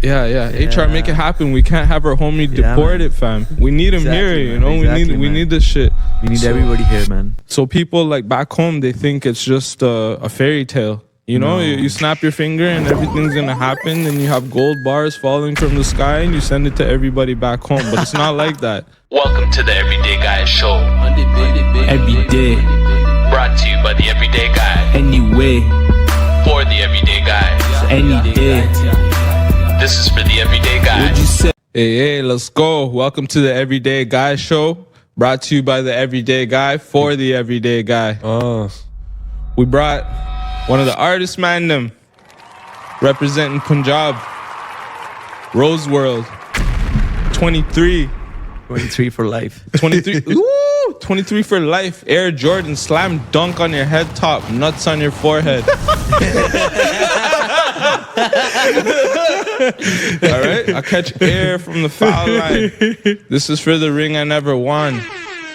Yeah. HR, make it happen. We can't have our homie deported, fam. We need him here, you know. We need this shit. We need everybody here, man. So people like back home, they think it's just a fairy tale. You know, you snap your finger and everything's gonna happen, and you have gold bars falling from the sky, and you send it to everybody back home. But it's not like that. Welcome to the Everyday Guy Show. Every day, Brought to you by the Everyday Guy. anyway, For the Everyday Guy. any day. This is for the Everyday Guy. What'd you say? Hey, let's go. Welcome to the Everyday Guy Show. Brought to you by the Everyday Guy for the Everyday Guy. We brought one of the artists, man, them representing Punjab, Roze World, 23. 23 for life. 23. Ooh, 23 for life. Air Jordan, slam dunk on your head top, nuts on your forehead. All right, I catch air from the foul line. This is for the ring I never won.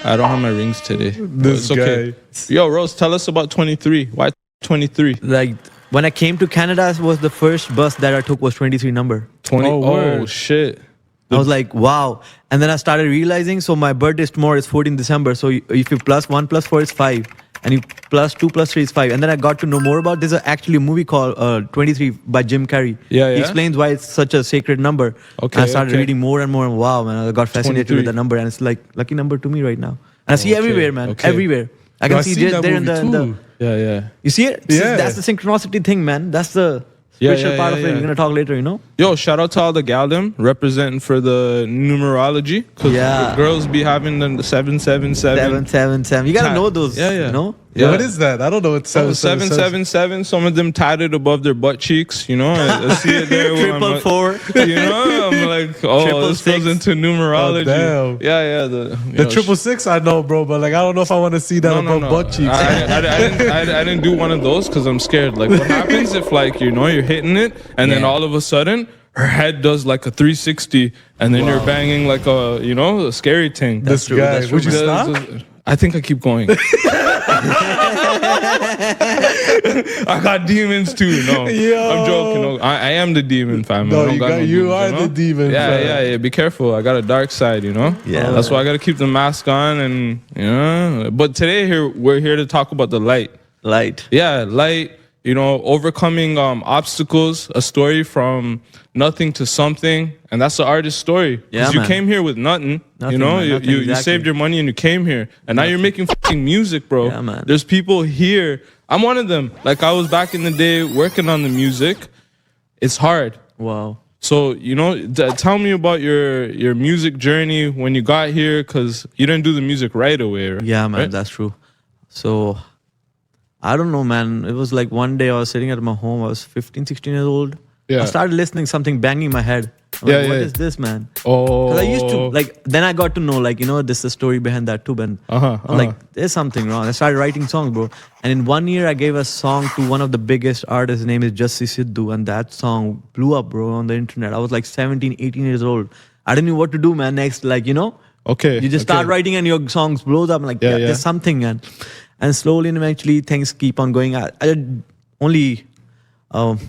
I don't have my rings today. This it's okay. Yo, Rose, tell us about 23. Why 23? Like, when I came to Canada, was the first bus that I took was 23 number. 20. Oh, Oh, word. shit. I was like, wow. And then I started realizing, so my birthday is tomorrow, it's 14 December. So if you plus 1 plus 4 is 5. And you plus 2 plus 3 is 5. And then I got to know more about this. Actually a movie called 23 by Jim Carrey. Yeah. He explains why it's such a sacred number. Okay, And I started okay. reading more and more. And wow, man, I got fascinated 23. with the number. And it's like lucky number to me right now. And I see Okay, everywhere, man. okay. Everywhere. I can see seen just that there in movie the too. Yeah. You see it? Yeah. That's the synchronicity thing, man. That's the spiritual part of it. We're going to talk later, you know? Yo, shout out to all the gal them representing for the numerology. Because Yeah. the girls be having the 777. 777. You got to know those, Yeah. you know? Yeah. What is that? I don't know what 777. Some of them tatted above their butt cheeks. You know, I see it there. Where I'm like, 444. you know, I'm like, oh, Triple this goes six. into numerology. Oh, damn. Yeah. The 666 I know, bro, but like I don't know if I want to see that above butt cheeks. I didn't do one of those because I'm scared. Like, what happens if, like, you know, you're hitting it and then all of a sudden her head does like a 360 and then you're banging like a, you know, a scary thing. This guy, would you stop? I think I keep going. I got demons too. No, Yo. I'm joking. No, I am the demon, fam. No, I don't you got no you demons, are know? the demon. Yeah, fam. yeah. Be careful. I got a dark side, you know. Yeah. That's why I got to keep the mask on, and you know. But today we're here to talk about the light. Light. Yeah, light. You know, overcoming obstacles. A story from nothing to something, and that's the artist's story. Yeah, you man. came here with nothing. Nothing, you know, man, nothing, you exactly. saved your money and you came here, and now you're making fucking music, bro. Yeah, man. There's people here. I'm one of them. Like, I was back in the day working on the music. It's hard. Wow. So, you know, tell me about your music journey when you got here, because you didn't do the music right away. Right? Yeah, man, Right? that's true. So, I don't know, man. It was like one day I was sitting at my home. I was 15, 16 years old. Yeah. I started listening something banging in my head. I'm Yeah, like, what yeah. is this, man? Oh. 'Cause I used to, like, then I got to know, like, you know, there's a story behind that too, man. I'm like, there's something wrong. I started writing songs, bro. And in 1 year, I gave a song to one of the biggest artists. His name is Jussi Sidhu. And that song blew up, bro, on the internet. I was like 17, 18 years old. I didn't know what to do, man. Next, like, you know, Okay. you just start writing and your songs blows up. I'm like, Yeah, yeah. there's something, man. And slowly and eventually things keep on going. I only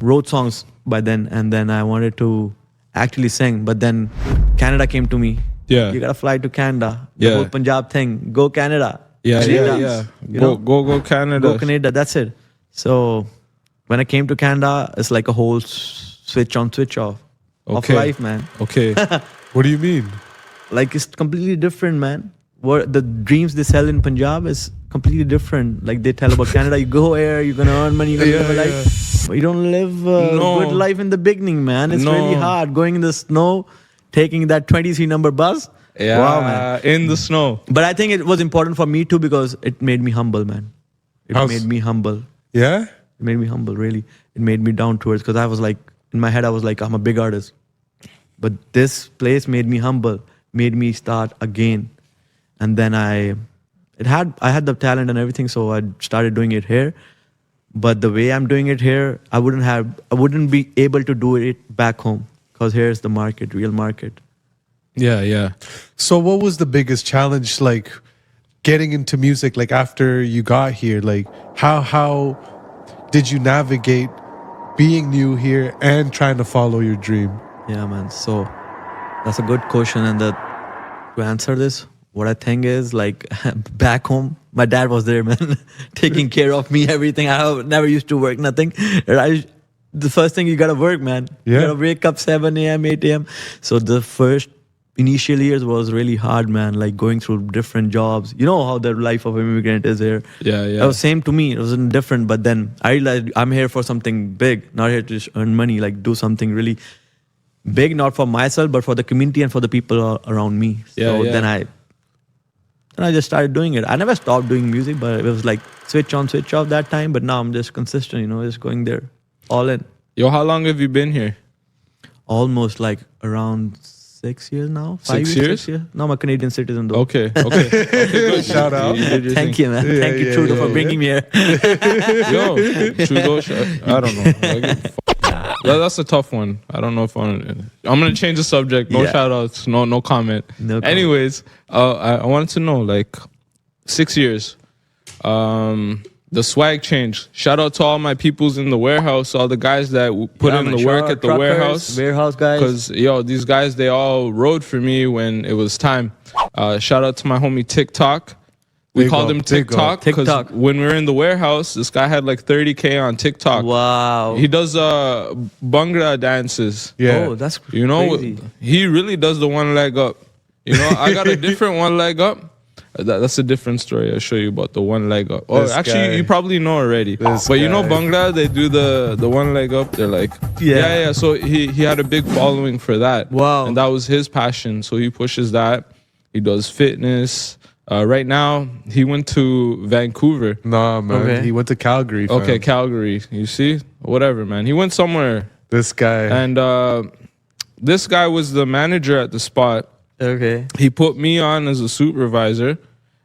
wrote songs by then, and then I wanted to actually sing. But then Canada came to me. Yeah. You gotta fly to Canada. The Yeah. whole Punjab thing. Go Canada. Yeah. Canada. You know? Go Canada. Go Canada. That's it. So when I came to Canada, it's like a whole switch on, switch off Okay. of life, man. Okay. What do you mean? Like, it's completely different, man. What the dreams they sell in Punjab is completely different. Like, they tell about Canada, you go here, you're gonna earn money, you're gonna live a life. But you don't live a No. good life in the beginning, man. It's No. really hard. Going in the snow, taking that 23 number bus. Yeah. Wow, man. In the snow. But I think it was important for me too, because it made me humble, man. It How's- made me humble. Yeah? It made me humble, really. It made me down to earth, because I was like, in my head, I was like, I'm a big artist. But this place made me humble, made me start again. And then I had the talent and everything, so I started doing it here. But the way I'm doing it here, I wouldn't be able to do it back home, because here's the market, real market. Yeah. So what was the biggest challenge, like, getting into music, like, after you got here? Like, how did you navigate being new here and trying to follow your dream? Yeah, man. So that's a good question. And to answer this, what I think is like back home, my dad was there, man, taking care of me, everything. I never used to work, nothing. The first thing you gotta work, man. You Yeah. gotta wake up 7 a.m., 8 a.m. So the first initial years was really hard, man. Like going through different jobs. You know how the life of an immigrant is here. Yeah, It was same to me. It wasn't different. But then I realized I'm here for something big, not here to just earn money. Like do something really big, not for myself, but for the community and for the people around me. Yeah, So yeah. then I just started doing it. I never stopped doing music, but it was like switch on, switch off that time. But now I'm just consistent, just going there, all in. Yo, how long have you been here? Almost like around 6 years now. 6 years? 6 years. Now I'm a Canadian citizen though. Okay. Good. Shout out. You did your Thank thing. you, man. Yeah, Thank you, yeah, Trudeau, yeah, for yeah. bringing me here. Yo, Trudeau, I don't know. That's a tough one. I don't know if I'm gonna change the subject. No Yeah. shout outs, no comment. No comment. Anyways, I wanted to know, like, 6 years. The swag change. Shout out to all my peoples in the warehouse, all the guys that put Yeah, in man. the Shout work out at the truckers, warehouse. Warehouse guys. Because, these guys, they all rode for me when it was time. Shout out to my homie TikTok. We Big called up, him big TikTok up. because TikTok. when we were in the warehouse, this guy had like 30K on TikTok. Wow. He does Bhangra dances. Yeah. Oh, that's You know, crazy. he really does the one leg up. I got a different one leg up. That's a different story. I'll show you about the one leg up. Oh, This actually, guy. you probably know already. This But you know, guy. Bhangra, they do the one leg up. They're like, Yeah. yeah. So he had a big following for that. Wow. And that was his passion. So he pushes that. He does fitness. Right now, he went to Vancouver. Nah, man. Okay. He went to Calgary. Fam. Okay, Calgary. You see? Whatever, man. He went somewhere. This guy. And this guy was the manager at the spot. Okay. He put me on as a supervisor.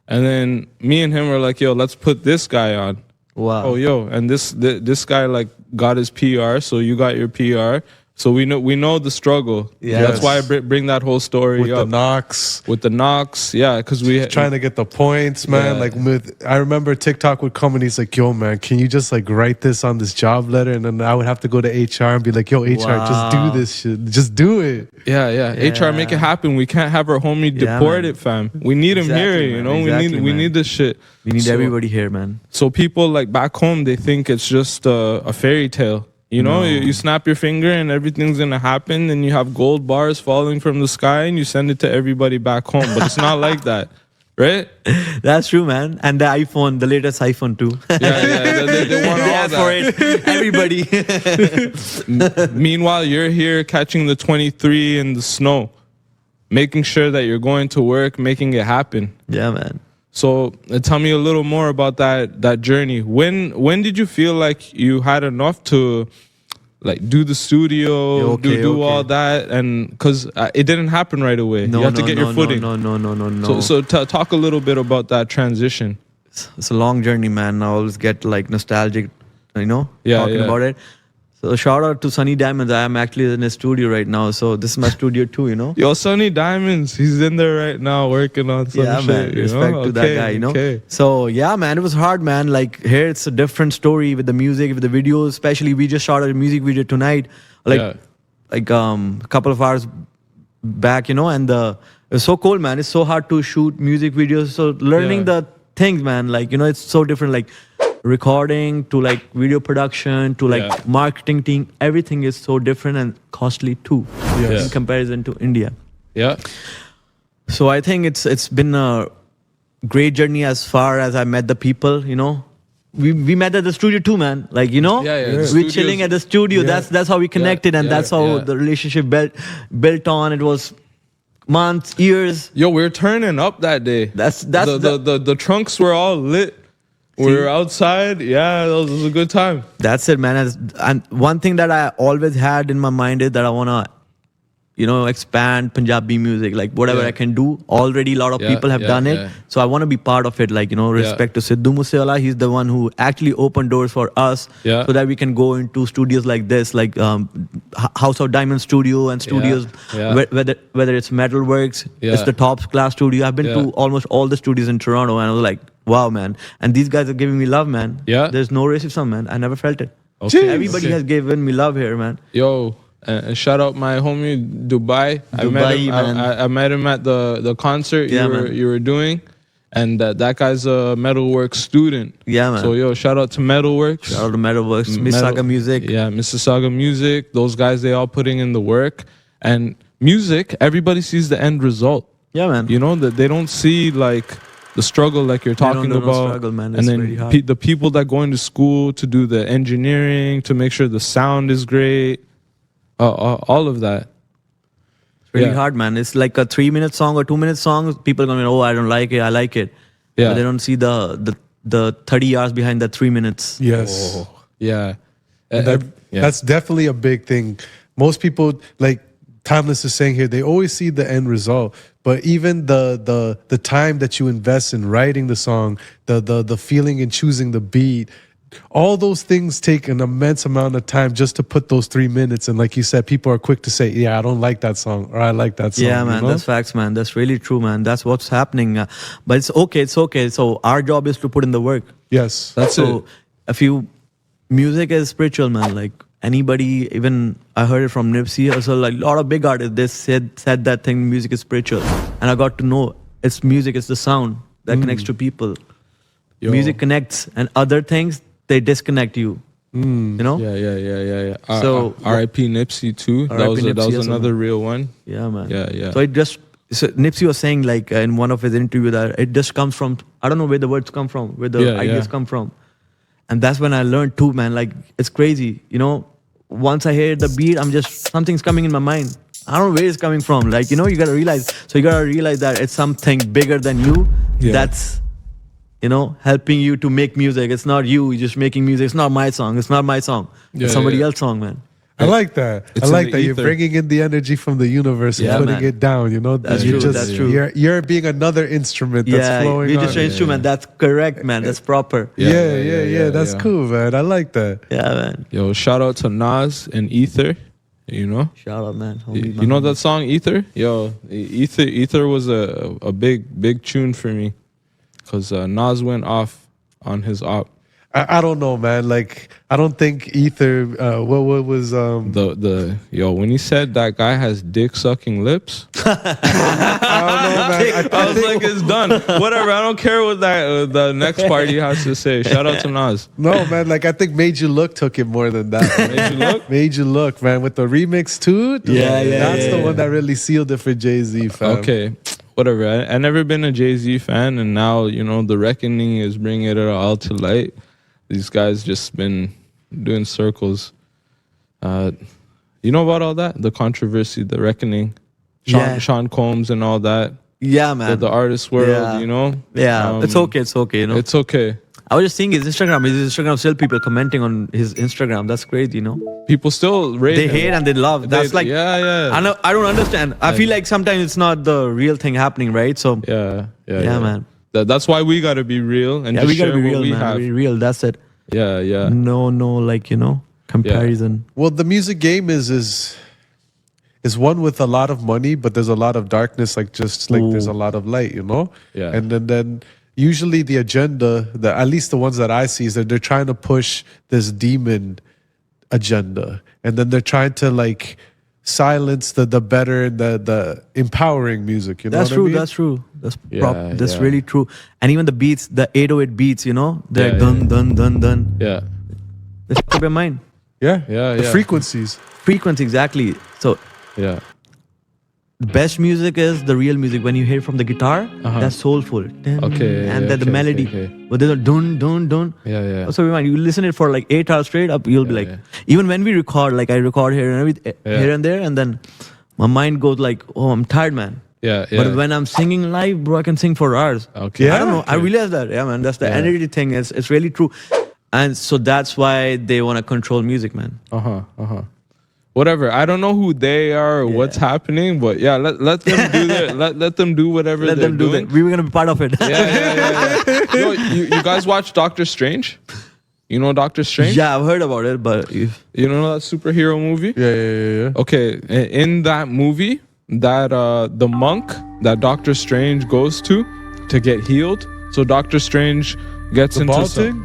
And then me and him were like, yo, let's put this guy on. Wow. Oh, yo. And this guy like got his PR. So you got your PR. So we know the struggle. Yes. That's why I bring that whole story with the up. knocks. With the knocks. Yeah, because we Trying to get the points, man. Yeah. Like I remember TikTok would come and he's like, "Yo, man, can you just like write this on this job letter?" And then I would have to go to HR and be like, "Yo, HR, just Wow. do this shit. Just do it." Yeah. HR, make it happen. We can't have our homie Yeah, deported, man. fam. We need him here, Exactly, man. We Exactly, we man. need this shit. We need So- everybody here, man. So people like back home, they think it's just a fairy tale. You snap your finger and everything's gonna happen, and you have gold bars falling from the sky, and you send it to everybody back home. But it's not like that, right? That's true, man. And the iPhone, the latest iPhone too. Yeah. They want They all ask for that. it. Everybody. Meanwhile, you're here catching the 23 in the snow, making sure that you're going to work, making it happen. Yeah, man. So tell me a little more about that journey. When did you feel like you had enough to like do the studio, Okay, do okay. all that, and because it didn't happen right away. No, you have no, to get no, your footing. No. So talk a little bit about that transition. It's a long journey, man. I always get like nostalgic, Yeah, talking yeah. about it. So shout out to Sunny Diamonds. I am actually in a studio right now. So this is my studio too, Yo, Sonny Diamonds, he's in there right now working on some Yeah, shit. man. you Respect know? to that guy, Okay. So yeah, man, it was hard, man. Like here, it's a different story with the music, with the videos. Especially, we just shot a music video tonight, Yeah. a couple of hours back, and it was so cool, man. It's so hard to shoot music videos. So learning Yeah. the things, man. Like it's so different. Like recording to like video production to like Yeah. marketing team. Everything is so different and costly too Yes. in comparison to India. Yeah. So I think it's been a great journey as far as I met the people, We met at the studio too, man. Like, Yeah, the we're studios- chilling at the studio. Yeah. That's how we connected and yeah, that's how yeah. the relationship built on. It was months, years. Yo, we're turning up that day. That's the trunks were all lit. We were outside. Yeah, that was a good time. That's it, man. And one thing that I always had in my mind is that I wanna, expand Punjabi music, like whatever Yeah. I can do. Already a lot of Yeah, people have yeah, done it. yeah. So I want to be part of it. Like, respect to Sidhu Moosewala. He's the one who actually opened doors for us Yeah. so that we can go into studios like this, like House of Diamond Studio and studios, yeah. whether it's Metalworks, Yeah. it's the top class studio. I've been Yeah. to almost all the studios in Toronto and I was like, wow, man. And these guys are giving me love, man. Yeah. There's no racism, man. I never felt it. Okay. Everybody okay. has given me love here, man. Yo, shout out my homie Dubai. Dubai, man. I met him at the concert Yeah, man. you were doing, and that guy's a metalwork student. Yeah, man. So yo, shout out to Metalworks. Shout out to Metalworks, Metal- Mississauga Music. Yeah, Mississauga Music. Those guys, they all putting in the work. And music, everybody sees the end result. Yeah, man. You know, that they don't see like the struggle like you're talking don't know about. struggle, man. And It's then very hard. the people that go into school to do the engineering, to make sure the sound is great, all of that. It's really Yeah. hard, man. It's like a 3-minute song or 2-minute song. People are going to be, oh, I don't like it. I like it. Yeah. But they don't see the 30 hours behind that 3 minutes. Yes. Oh, yeah. That's definitely a big thing. Most people, like Timeless is saying here, they always see the end result. But even the time that you invest in writing the song, the feeling in choosing the beat, all those things take an immense amount of time just to put those 3 minutes. And like you said, people are quick to say, yeah, I don't like that song, or I like that song. Yeah, man, you know? that's facts, man. That's really true, man. That's what's happening. But it's okay. So our job is to put in the work. Yes. That's So it. if you, music is spiritual, man. Like anybody, even I heard it from Nipsey also, like a lot of big artists, they said that thing, music is spiritual. And I got to know it's music, it's the sound that connects to people. Yo. Music connects, and other things, they disconnect you. You know? Yeah. So- R.I.P. Nipsey too. That R.I.P. was Nipsey also, another man. real one. Yeah, man. Yeah. So Nipsey was saying like in one of his interview that it just comes from, I don't know where the words come from, where the ideas come from. And that's when I learned too, man. Like it's crazy, you know. Once I hear the beat, something's coming in my mind. I don't know where it's coming from. Like, you know, you gotta realize that it's something bigger than you. Yeah. That's, you know, helping you to make music. It's not you just making music. It's not my song. It's not my song. Yeah, It's somebody yeah. else's song, man. I like that. It's I in like the that. You're ether. bringing in the energy from the universe and Yeah, putting man. it down. You know, That's You're true, that's true. You're being another instrument that's Yeah, flowing. you're on just an it. instrument. That's correct, man. That's proper. Yeah. That's cool, man. I like that. Yeah, man. Yo, shout out to Nas and Ether. You know, Shout out, man. Homie, you know that song Ether? Yo, Ether was a big tune for me, cause Nas went off on his op. I don't know, man. Like, I don't think Ether. What was The when he said that guy has dick sucking lips, I don't know, man. I was like, it's done. Whatever. I don't care what that the next party has to say. Shout out to Nas. No, man. Like, I think Made You Look took it more than that. Made You Look? Made You Look, man. With the remix too. Yeah, That's the yeah. one that really sealed it for Jay-Z, fam. Okay, whatever. I never been a Jay-Z fan, and now the reckoning is bringing it all to light. These guys just been doing circles. You know about all that? The controversy, the reckoning, Sean Combs and all that. Yeah, man. The artist world, Yeah. you know? Yeah, it's okay, you know. It's okay. I was just seeing his Instagram still people commenting on his Instagram. That's crazy, you know. People still rate They him. hate and they love. That's like, yeah. I don't understand. I feel like sometimes it's not the real thing happening, right? So Yeah, man. That's why we gotta be real and yeah, just we gotta share be what real, we man. have. Be real. That's it. Yeah. No, like, you know, comparison. Well, the music game is one with a lot of money, but there's a lot of darkness. Like there's a lot of light, you know. Yeah. And then usually the agenda, at least the ones that I see, is that they're trying to push this demon agenda, and then they're trying to like silence the better, the empowering music. You know That's what true. I mean? That's true. That's Yeah. really true. And even the beats, the 808 beats, you know, they're Yeah, dun dun dun dun. Yeah. They fuck up your mind. Yeah. Yeah, The yeah. frequencies. Frequency, exactly. So Yeah. the best music is the real music. When you hear from the guitar, that's soulful. Okay, And yeah, then the okay, melody. okay. But there's a dun dun dun. Yeah. So man, you listen it for like 8 hours straight up, you'll be like, yeah. even when we record, like I record here and Yeah. here and there, and then my mind goes like, oh, I'm tired, man. Yeah. But when I'm singing live, bro, I can sing for hours. Okay. I don't know. I realize that. Yeah, man. That's the energy thing. It's really true. And so that's why they want to control music, man. Whatever. I don't know who they are or what's happening, but yeah, let them do their let them do whatever Let they're them do doing. that. We were gonna be part of it. Yeah. Yo, you guys watch Doctor Strange? You know Doctor Strange? Yeah, I've heard about it, but You know that superhero movie? Yeah. Okay, in that movie, that the monk that Doctor Strange goes to get healed. So Doctor Strange gets The into ball some. thing?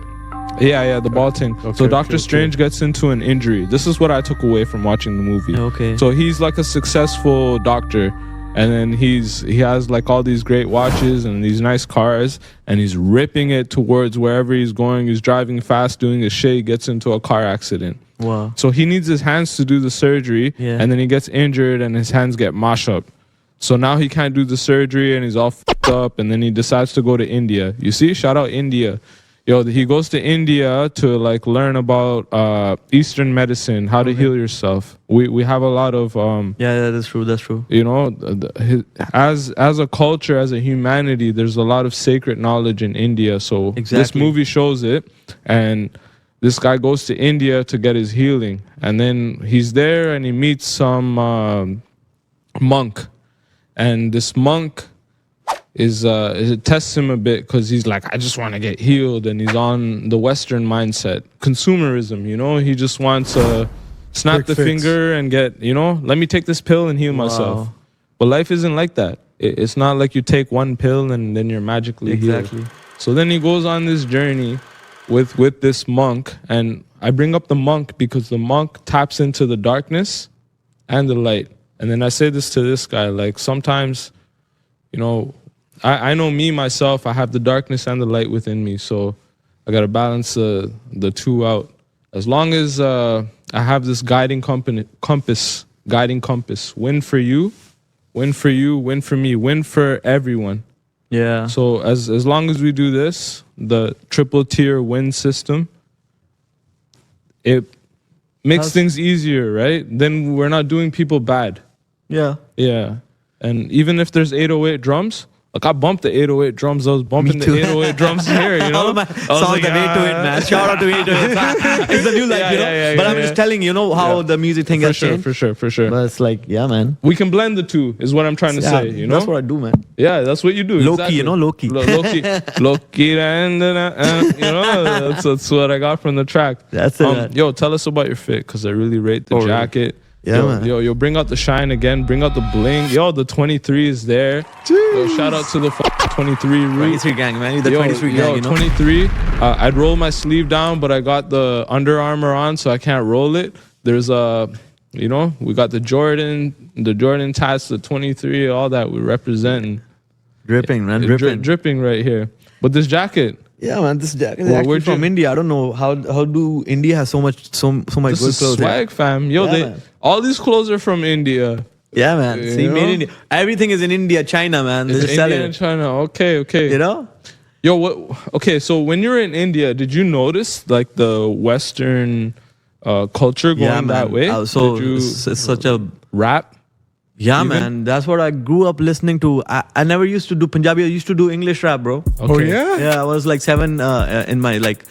Yeah, the ball thing. So Doctor Strange gets into an injury. This is what I took away from watching the movie. Okay. So he's like a successful doctor, and then he has like all these great watches and these nice cars, and he's ripping it towards wherever he's going. He's driving fast, doing his shit. He gets into a car accident. Wow. So he needs his hands to do the surgery, and then he gets injured and his hands get mashed up. So now he can't do the surgery and he's all fucked up, and then he decides to go to India. You see? Shout out India. Yo, he goes to India to like learn about Eastern medicine, how to heal yourself. We have a lot of yeah, that's true. That's true. you know, as a culture, as a humanity, there's a lot of sacred knowledge in India. So this Exactly. movie shows it, and this guy goes to India to get his healing, and then he's there and he meets some monk, and this monk it tests him a bit because he's like, I just want to get healed, and he's on the Western mindset, consumerism. You know, he just wants to snap Quick the fix. finger and get, you know, let me take this pill and heal myself. Wow. But life isn't like that. It's not like you take one pill and then you're magically Exactly. healed. So then he goes on this journey with this monk, and I bring up the monk because the monk taps into the darkness and the light. And then I say this to this guy, like sometimes, you know, I know me myself, I have the darkness and the light within me, so I gotta balance the two out. As long as I have this guiding compass, win for you, win for you, win for me, win for everyone. Yeah. So as long as we do this, the triple tier win system, it makes things easier, right? Then we're not doing people bad. Yeah. Yeah. And even if there's 808 drums, like I bumped the 808 drums, I was bumping the too. 808 drums here, you know? All of my songs have 808, man. Shout out to 808. It's the new life, you know. Yeah, but I'm just telling you know how the music thing has changed. For sure. But it's like, yeah, man. We can blend the two, is what I'm trying to say, you know? That's what I do, man. Yeah, that's what you do. Low-key, you know, low-key. Low-key, and you know, that's what I got from the track. That's it. Yo, tell us about your fit, because I really rate the jacket. Yeah, man. Yo, bring out the shine again. Bring out the bling. Yo, the 23 is there. Yo, shout out to the 23 root. 23 gang, man. You're the 23 gang, you know. 23. I'd roll my sleeve down, but I got the Under Armour on, so I can't roll it. There's you know, we got the Jordan tats, the 23, all that we representing. Dripping, man. Dripping. Dripping right here. But this jacket, Yeah, man. This jacket is Well, actually where'd from you- India. I don't know how do India has so much this good is clothes. swag, fam. Yo, Yeah, man. all these clothes are from India. Yeah, man. See, You made in know? India. Everything is in India, China, man. They just sell India it. and China. Okay. You know? Yo, what? Okay, so when you were in India, did you notice like the Western culture going that way? So did you it's such a rap? yeah, even? man. That's what I grew up listening to. I never used to do Punjabi. I used to do English rap, bro. Oh yeah. Yeah, I was like 7 in my like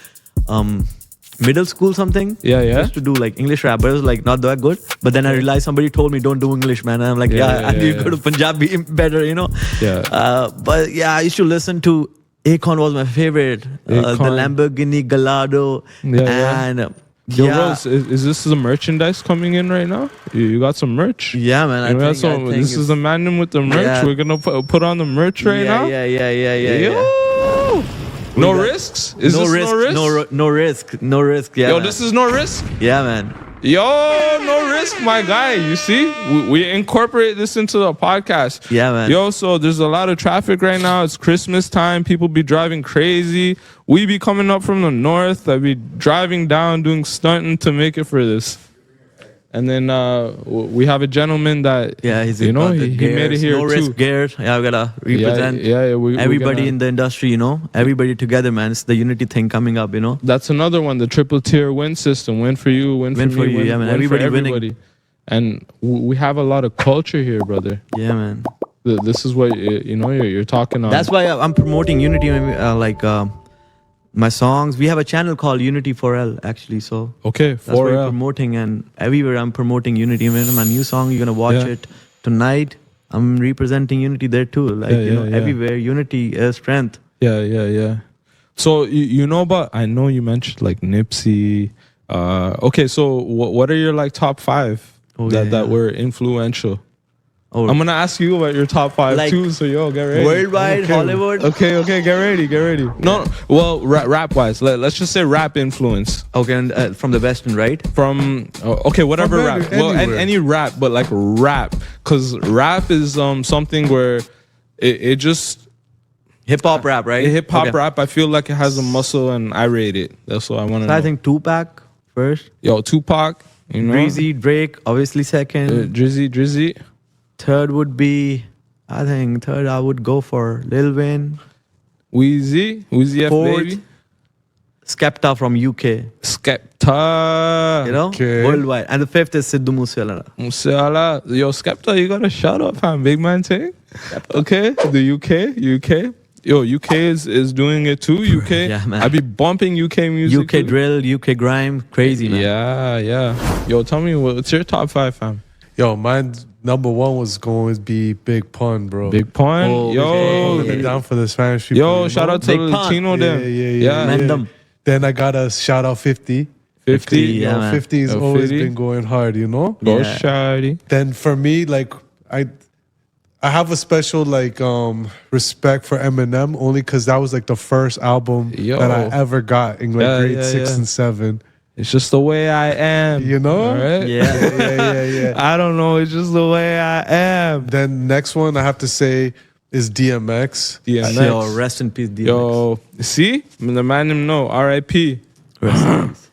middle school something. Yeah. I used to do like English rap, but it was like not that good. But then I realized somebody told me don't do English, man. And I'm like, I need to go to Punjabi better, you know. Yeah. But yeah, I used to listen to Akon was my favorite. The Akon. Lamborghini Gallardo Yeah. and Yo, yeah. Roze, is this the merchandise coming in right now? You got some merch? Yeah, man. You got I some- think this is the man with the merch. Yeah. We're gonna put on the merch right now. Yeah. Yo. No got- risks? Is no this risk, no risk? no risk. Yeah, Yo, man. this is no risk? Yeah, man. Yo, no risk, my guy. You see, we incorporate this into the podcast. Yeah, man. Yo, so there's a lot of traffic right now. It's Christmas time. People be driving crazy. We be coming up from the north. I be driving down, doing stunting to make it for this. And then we have a gentleman that He's you know got the he made it gears. here No too. risk gears. Yeah, I gotta represent we everybody gonna- in the industry. You know, everybody together, man. It's the unity thing coming up. You know. That's another one, the triple tier win system. Win for you, win Win for for me, you, win, yeah, man. win Everybody for winning. everybody. And we have a lot of culture here, brother. Yeah, man. This is what you know you're talking on. That's why I'm promoting unity. My songs. We have a channel called Unity 4L actually. So okay. that's what we're 4L. promoting, and everywhere I'm promoting unity. Even my new song, you're gonna watch Yeah. it tonight. I'm representing unity there too. Like Yeah. everywhere, unity is strength. Yeah. So you know about? I know you mentioned like Nipsey. Okay, so what are your like top 5 that were influential? Oh, I'm gonna ask you about your top 5 Like, too. So yo, get ready. worldwide, Hollywood. Okay, get ready. No, well, rap wise, let's just say rap influence Okay, and from the Western, right? from okay, whatever From rap. Well, anywhere. any rap, but like rap, because rap is something where it just Hip hop rap, right? hip hop Okay. rap. I feel like it has a muscle, and I rate it. That's what I want to So know. I think Tupac first, Yo, Tupac, you know, Breezy, Drake, obviously second. Drizzy. Third would be, I think third I would go for Lil Wayne. Wheezy F Fourth, baby, Skepta from UK. Skepta, You know, Okay. worldwide. And the fifth is Sidhu Moosewala. Musiala. Yo, Skepta, you gotta shout out, fam. Big man thing. Okay, the UK. Yo, UK is doing it too. UK, Yeah, man. I be bumping UK music. UK too. drill, UK grime, crazy man. Yeah. Yo, tell me what's your top 5, fam? Yo, mine number 1 was going to be Big Pun, bro. Big Pun. Oh, Yo, Holding it down for the Spanish people. yo, you shout know? out to Big the Pun. Latino them. Yeah. Man, them. Then I gotta shout out 50. 50. Yeah, Yo, man. 50 has Yo, always 50. been going hard, you know? Go Yeah. shawty. Then for me, like I have a special like respect for Eminem only because that was like the first album Yo. that I ever got in like Yeah, grade yeah, 6 yeah. and 7. It's just the way I am. You know? All right? Yeah. Yeah. I don't know. It's just the way I am. Then next one I have to say is DMX. DMX. Yo, rest in peace, DMX. Yo, see? The man him know. R.I.P. Rest in peace.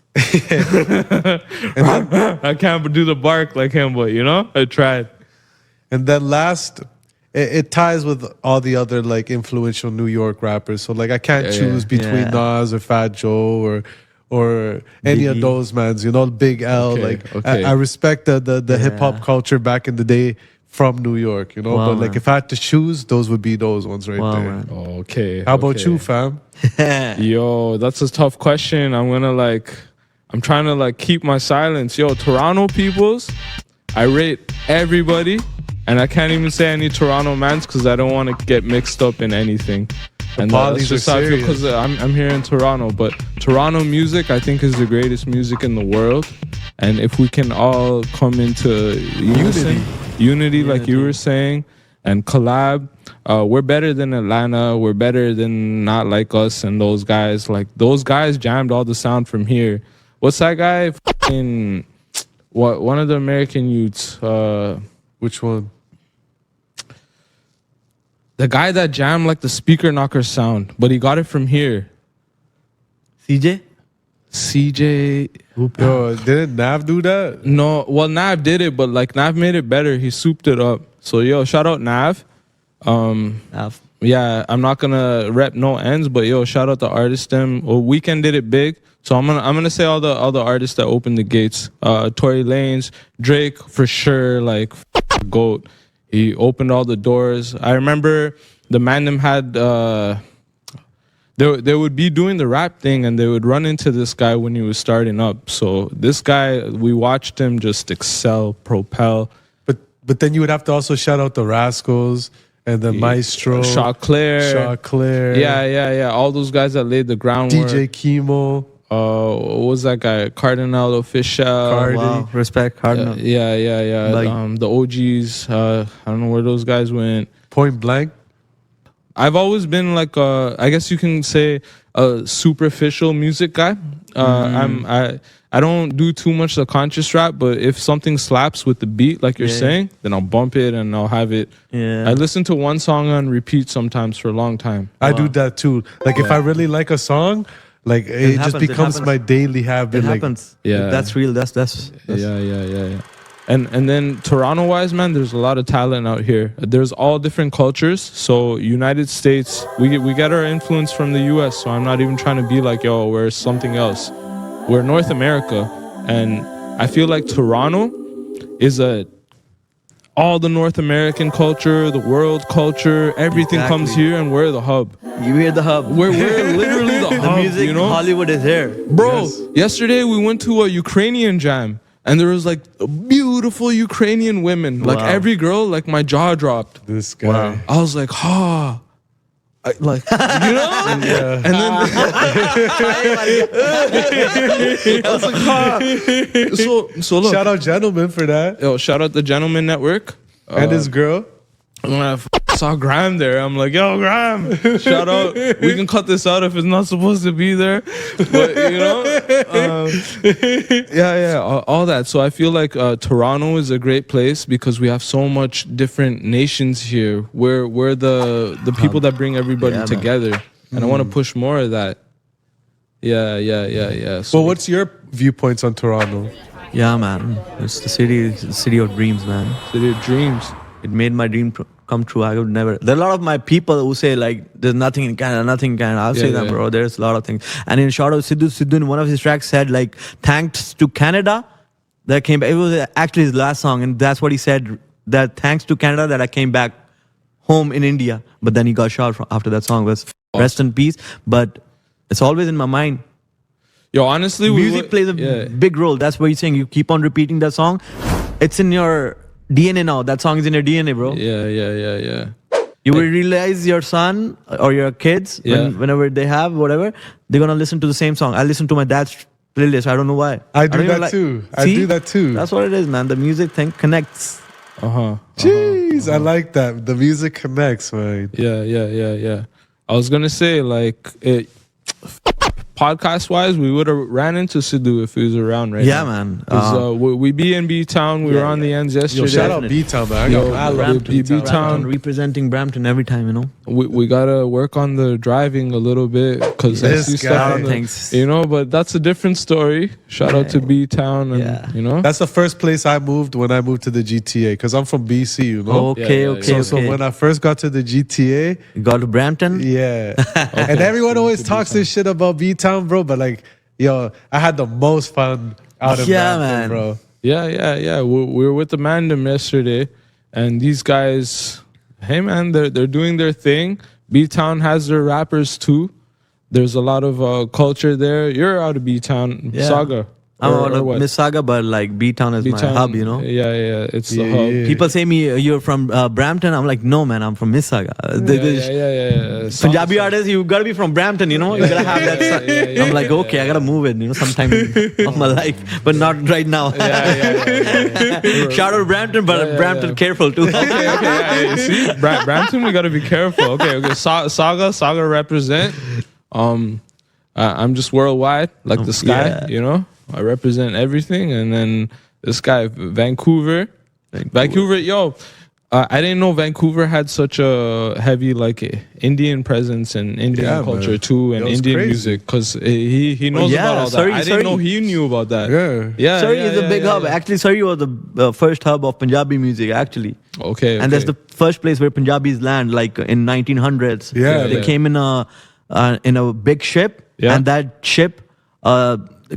I can't do the bark like him, but you know, I tried. And then last, it ties with all the other like influential New York rappers. So like I can't Yeah, choose yeah. between Yeah. Nas or Fat Joe or any of Biggie. those mans. You know, Big L. Okay, Like okay. I respect the hip hop Yeah. culture back in the day from New York. You know, Wow, but like man. if I had to choose, those would be those ones right Wow, there. man. Okay. How about okay. you, fam? Yo, that's a tough question. I'm trying to like keep my silence. Yo, Toronto peoples, I rate everybody, and I can't even say any Toronto mans because I don't want to get mixed up in anything. And polys that's just are how I feel serious. because I'm here in Toronto. But Toronto music, I think, is the greatest music in the world. And if we can all come into unity, like you were saying, and collab, we're better than Atlanta. We're better than Not Like Us and those guys. Like those guys jammed all the sound from here. What's that guy? One of the American youths. Which one? The guy that jammed like the speaker knocker sound, but he got it from here. CJ? CJ. Yo, didn't Nav do that? No, well, Nav did it, but like Nav made it better. He souped it up. So yo, shout out Nav. Yeah, I'm not gonna rep no ends, but yo, shout out the artist them. Well, Weekend did it big, so I'm gonna say all the artists that opened the gates. Tory Lanez, Drake for sure, like GOAT. He opened all the doors. I remember the man them had they would be doing the rap thing and they would run into this guy when he was starting up. So this guy, we watched him just excel, propel. But then you would have to also shout out the Rascals and the Maestro, Shaw Claire. Yeah. All those guys that laid the groundwork. DJ Kimo, What was that guy? Cardinal Official. Cardi. Wow. Respect, Cardinal. Yeah. Like- The OGs. I don't know where those guys went. Point Blank. I've always been like I guess you can say a superficial music guy. I don't do too much the conscious rap, but if something slaps with the beat, like you're Yeah. saying, then I'll bump it and I'll have it. Yeah. I listen to one song on repeat sometimes for a long time. I do that too. Like if I really like a song, like it just happens, it becomes happens. my daily habit. It Like, happens. Yeah. That's real. That's Yeah. And then Toronto wise, man, there's a lot of talent out here. There's all different cultures. So United States, we get our influence from the US. So I'm not even trying to be like, yo, we're something else. We're North America. And I feel like Toronto is all the North American culture, the world culture, everything comes Exactly. here and we're the hub. You hear the hub. We're literally the The hub, music, you know? Hollywood is here. Bro, yesterday we went to a Ukrainian jam and there was like beautiful Ukrainian women. Like Wow. every girl, like my jaw dropped. this guy. Wow. I was like, ha. Like, you know? Yeah. And then I was like, ha. So look. Shout out Gentlemen for that. Yo, shout out the Gentleman Network. And his girl. When I saw Graham there, I'm like, yo, Graham, shout out. We can cut this out if it's not supposed to be there. But, you know, all that. So I feel like Toronto is a great place because we have so much different nations here. We're the people that bring everybody together. And I want to push more of that. Yeah. So Well, what's your viewpoints on Toronto? Yeah, man. It's the city of dreams, man. City of dreams. It made my dream come true. I would never. There are a lot of my people who say like, "There's nothing in Canada, nothing in Canada." I'll say that, bro. There's a lot of things. And in shout out Sidhu in one of his tracks said like, "Thanks to Canada, that came back." It was actually his last song, and that's what he said. That thanks to Canada that I came back home in India. But then he got shot after that song. Was rest in peace. But it's always in my mind. Yo, honestly, Music plays a big role. That's what you're saying. You keep on repeating that song. It's in your DNA now. That song is in your DNA, bro. Yeah. You will realize your son or your kids, whenever they have whatever, they're going to listen to the same song. I listen to my dad's playlist. I don't know why. I do that too. I do that too. That's what it is, man. The music thing connects. Jeez, I like that. The music connects, man. Yeah. I was going to say, like, podcast wise, we would have ran into Sidhu if he was around right now. Yeah, man. We be in B-Town. We were on the ends yesterday. Yo, shout out B-Town, man. I love B-Town. Brampton, representing Brampton every time, you know. We gotta work on the driving a little bit because I see stuff, you know. But that's a different story. Shout out to B-Town, and you know, that's the first place I moved when I moved to the GTA because I'm from BC, you know. Okay. So when I first got to the GTA, you got to Brampton. Yeah, and everyone always talks this shit about B-Town, bro. But like, yo, I had the most fun out of Brampton, man, bro. Yeah. We were with the Mandem yesterday, and these guys, hey man, they're doing their thing. B-Town has their rappers too. There's a lot of culture there. You're out of B-Town, Saga. I'm out of Mississauga, but like B-Town is my hub, you know? Yeah, it's the hub. People say me, you're from Brampton. I'm like, no, man, I'm from Mississauga. Yeah. Punjabi artists, you gotta be from Brampton, you know? You gotta have that. I'm like, okay, I gotta move it, you know, sometime of my life, but not right now. Shout out Brampton, but Brampton careful too. Okay. See, Brampton, we gotta be careful. Okay. Saga represent. I'm just worldwide, like the sky, you know? I represent everything. And then this guy, Vancouver, yo, I didn't know Vancouver had such a heavy like Indian presence and Indian culture too, and Indian music because he knows about all that. I didn't know he knew about that. Yeah. Surrey is a big hub. Actually, Surrey was the first hub of Punjabi music. Actually, okay. And that's the first place where Punjabis land, like in 1900s. They came in a big ship, and that ship.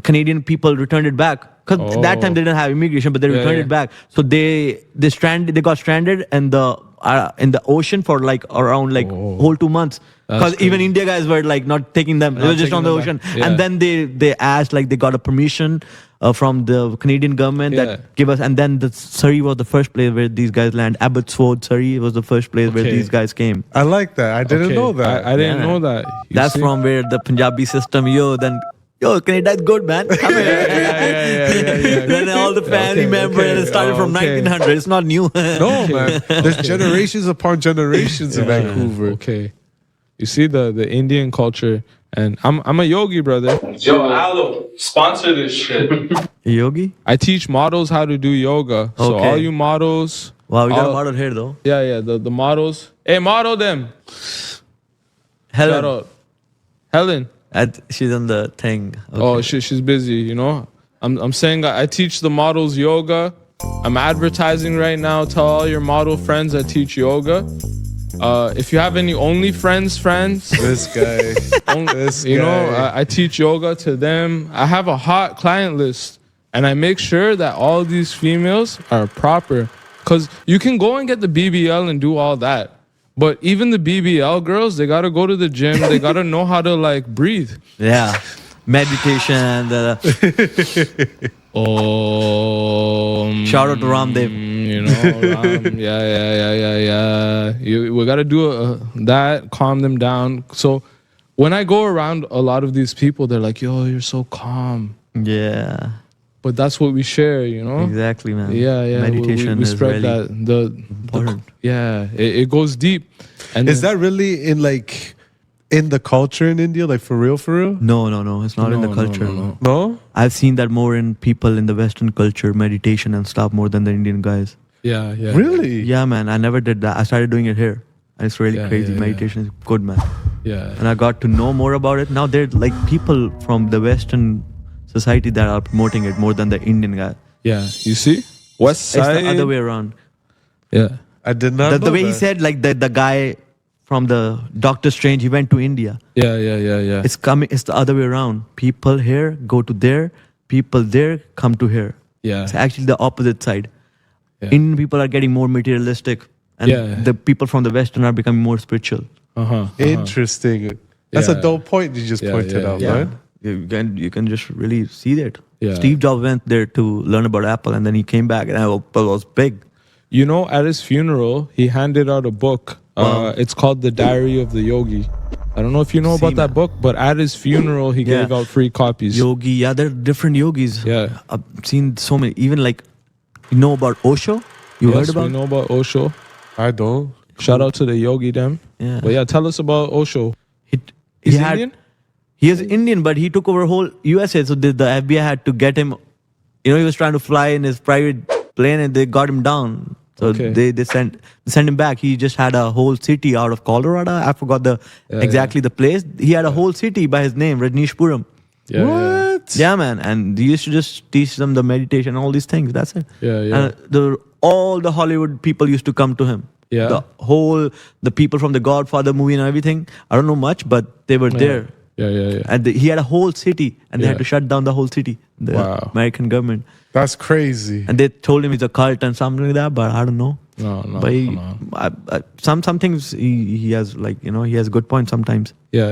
Canadian people returned it back because that time they didn't have immigration, but they returned it back. So they got stranded in the ocean for like around like whole 2 months because even India guys were like not taking them. They were just on the ocean, and then they asked like they got a permission from the Canadian government that give us, and then the Surrey was the first place where these guys land. Abbotsford, Surrey was the first place where these guys came. I like that. I didn't know that. I didn't know that. That's from where the Punjabi system. Yo, Canada is good, man. Come here. Yeah. Then all the family members started from 1900. It's not new. No, man. There's generations upon generations in Vancouver. Okay. You see the Indian culture, and I'm a yogi, brother. Yo, Alo, sponsor this shit. Yogi? I teach models how to do yoga. So all you models. Wow, we got a model here though. Yeah. The models. Hey, model them. Helen. She's on the thing. Okay. Oh, she's busy, you know. I'm saying I teach the models yoga. I'm advertising right now. Tell all your model friends I teach yoga. If you have any OnlyFriends friends, this guy, you know, I teach yoga to them. I have a hot client list, and I make sure that all these females are proper. Cause you can go and get the BBL and do all that. But even the BBL girls, they gotta go to the gym. They gotta know how to like breathe. Yeah, meditation. Shout out to Ramdev. You know, yeah. We gotta do that. Calm them down. So when I go around a lot of these people, they're like, "Yo, you're so calm." Yeah. but that's what we share, you know. Exactly, man. Yeah, yeah. Meditation we is spread really that important. It goes deep. And Is that really in the culture in India, like for real, for real? No, it's not in the culture. No? I've seen that more in people in the Western culture, meditation and stuff, more than the Indian guys. Yeah. Really? Yeah, man. I never did that. I started doing it here. And it's really crazy. yeah. Meditation is good, man. Yeah. And I got to know more about it. Now there are like people from the Western society that are promoting it more than the Indian guy. Yeah. You see? West side. It's the other way around. Yeah. I did not know The way he that. said, like the guy from the Doctor Strange, he went to India. Yeah. It's the other way around. People here go to there. People there come to here. Yeah. It's actually the opposite side. Yeah. Indian people are getting more materialistic. And Yeah. the people from the Western are becoming more spiritual. Interesting. That's a Yeah. dope point you just pointed out, man. You can just really see that. Yeah. Steve Jobs went there to learn about Apple, and then he came back, and Apple was big. You know, at his funeral, he handed out a book. It's called The Diary of the Yogi. I don't know if you know about that book, but at his funeral, he gave out free copies. Yogi, yeah, there are different yogis. Yeah. I've seen so many. Even like, you know about Osho? You heard about? We know about Osho. I don't. Shout out to the yogi them. Yeah. But yeah, tell us about Osho. He He's had- Indian? He is Indian, but he took over whole USA. So the FBI had to get him. You know, he was trying to fly in his private plane, and they got him down. So Okay. they sent him back. He just had a whole city out of Colorado. I forgot exactly the place. He had a whole city by his name, Rajneeshpuram. Yeah, What? Yeah, man. And he used to just teach them the meditation and all these things. That's it. Yeah. And all the Hollywood people used to come to him. Yeah. The people from the Godfather movie and everything. I don't know much, but they were there. Yeah. And he had a whole city, and they had Yeah. to shut down the whole city, the Wow. American government. That's crazy. And they told him it's a cult and something like that, but I don't know. No. But he, come on. some things he has, like, you know, he has good points sometimes. Yeah.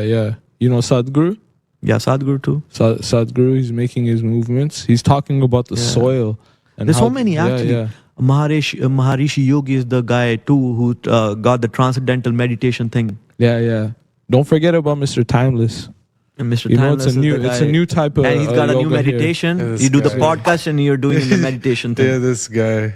You know Sadhguru? Yeah, Sadhguru too. Sadhguru, he's making his movements. He's talking about the soil. And There's how- so many actually. Yeah. Maharishi Yogi is the guy too who got the transcendental meditation thing. Yeah. Don't forget about Mr. Timeless. And Mr. You know, Timeless it's a is new the it's a guy. new type of And he's got a new yoga here. meditation. Yeah, this You do the guy. podcast and you're doing the meditation thing. Yeah, this guy.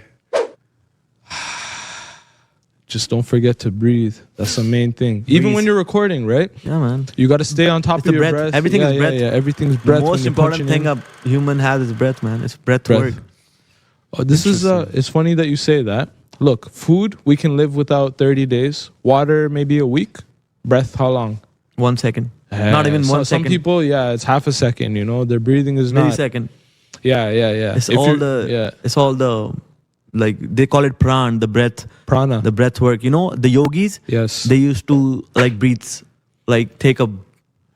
Just don't forget to breathe. That's the main thing. Even Breathe. when you're recording, right? Yeah, man. You got to stay on top It's of the your breath. breath. Everything is breath. Yeah, everything's The breath. when most you're important punching thing in. a human has is breath, man. It's breath Breath. work. Oh, this is it's funny that you say that. Look, food we can live without 30 days. Water maybe a week. Breath how long? 1 second. Not even So- 1 second. Some people, it's half a second. You know, their breathing is not. Millisecond. Yeah. It's If all you're- it's all the, like, they call it pran, the breath, prana. the breath work. You know, the yogis, Yes. they used to like breathe, like take a,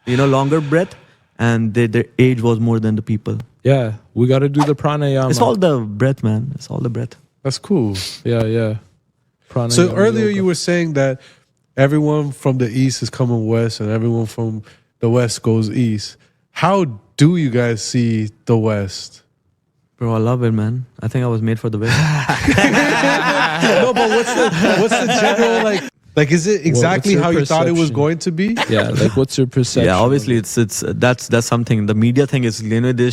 longer breath, and their age was more than the people. Yeah, we got to do the pranayama. It's all the breath, man. It's all the breath. That's cool. Yeah. Pranayama So earlier yoga. you were saying that everyone from the east is coming west and everyone from the west goes east. How do you guys see the west? Bro, I love it, man. I think I was made for the West. No, but what's the general like is it exactly your how you thought it was perception? going to be? Yeah, like what's your perception? Yeah, obviously that's something. The media thing is, they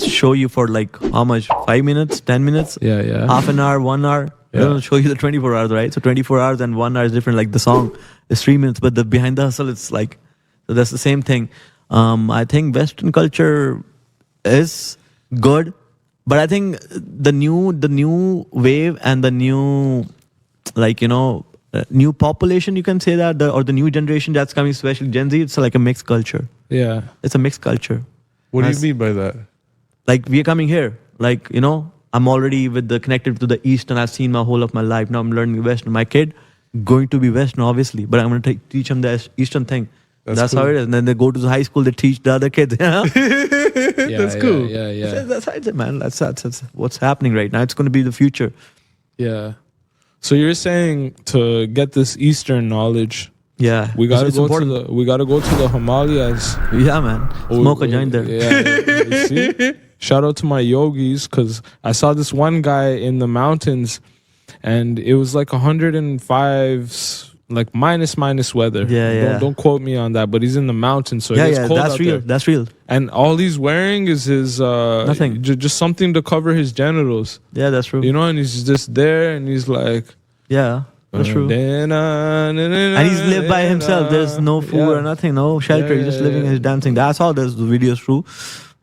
show you for like how much? 5 minutes, 10 minutes, Yeah. half an hour, 1 hour. They Yeah. don't show you the 24 hours, right? So 24 hours and 1 hour is different. Like the song is 3 minutes, but the behind the hustle, it's like, so that's the same thing. I think Western culture is good, but I think the new wave and the new, new population, you can say that, or the new generation that's coming, especially Gen Z, it's like a mixed culture. Yeah. It's a mixed culture. What do That's- you mean by that? Like, we are coming here, like, I'm already connected to the East, and I've seen my whole of my life. Now I'm learning Western. My kid going to be Western, obviously, but I'm going to teach him the Eastern thing. That's how cool. it is. And then they go to the high school, they teach the other kids. That's cool. Yeah. That's how it, man. That's what's happening right now. It's going to be the future. Yeah. So you're saying to get this Eastern knowledge, Yeah, we gotta it's go important. to the Himalayas. Yeah, man. Smoke a joint there. Yeah. You see? Shout out to my yogis, because I saw this one guy in the mountains, and it was like 105 like minus weather. Yeah. Don't quote me on that, but he's in the mountains, so it gets cold that's out real. there. That's real. And all he's wearing is his Nothing. just something to cover his genitals. Yeah, that's true. You know, and he's just there, and he's like, Yeah, that's true. And And he's lived by himself. There's no food or nothing, no shelter. He's just living his damn thing. That's how there's the videos true.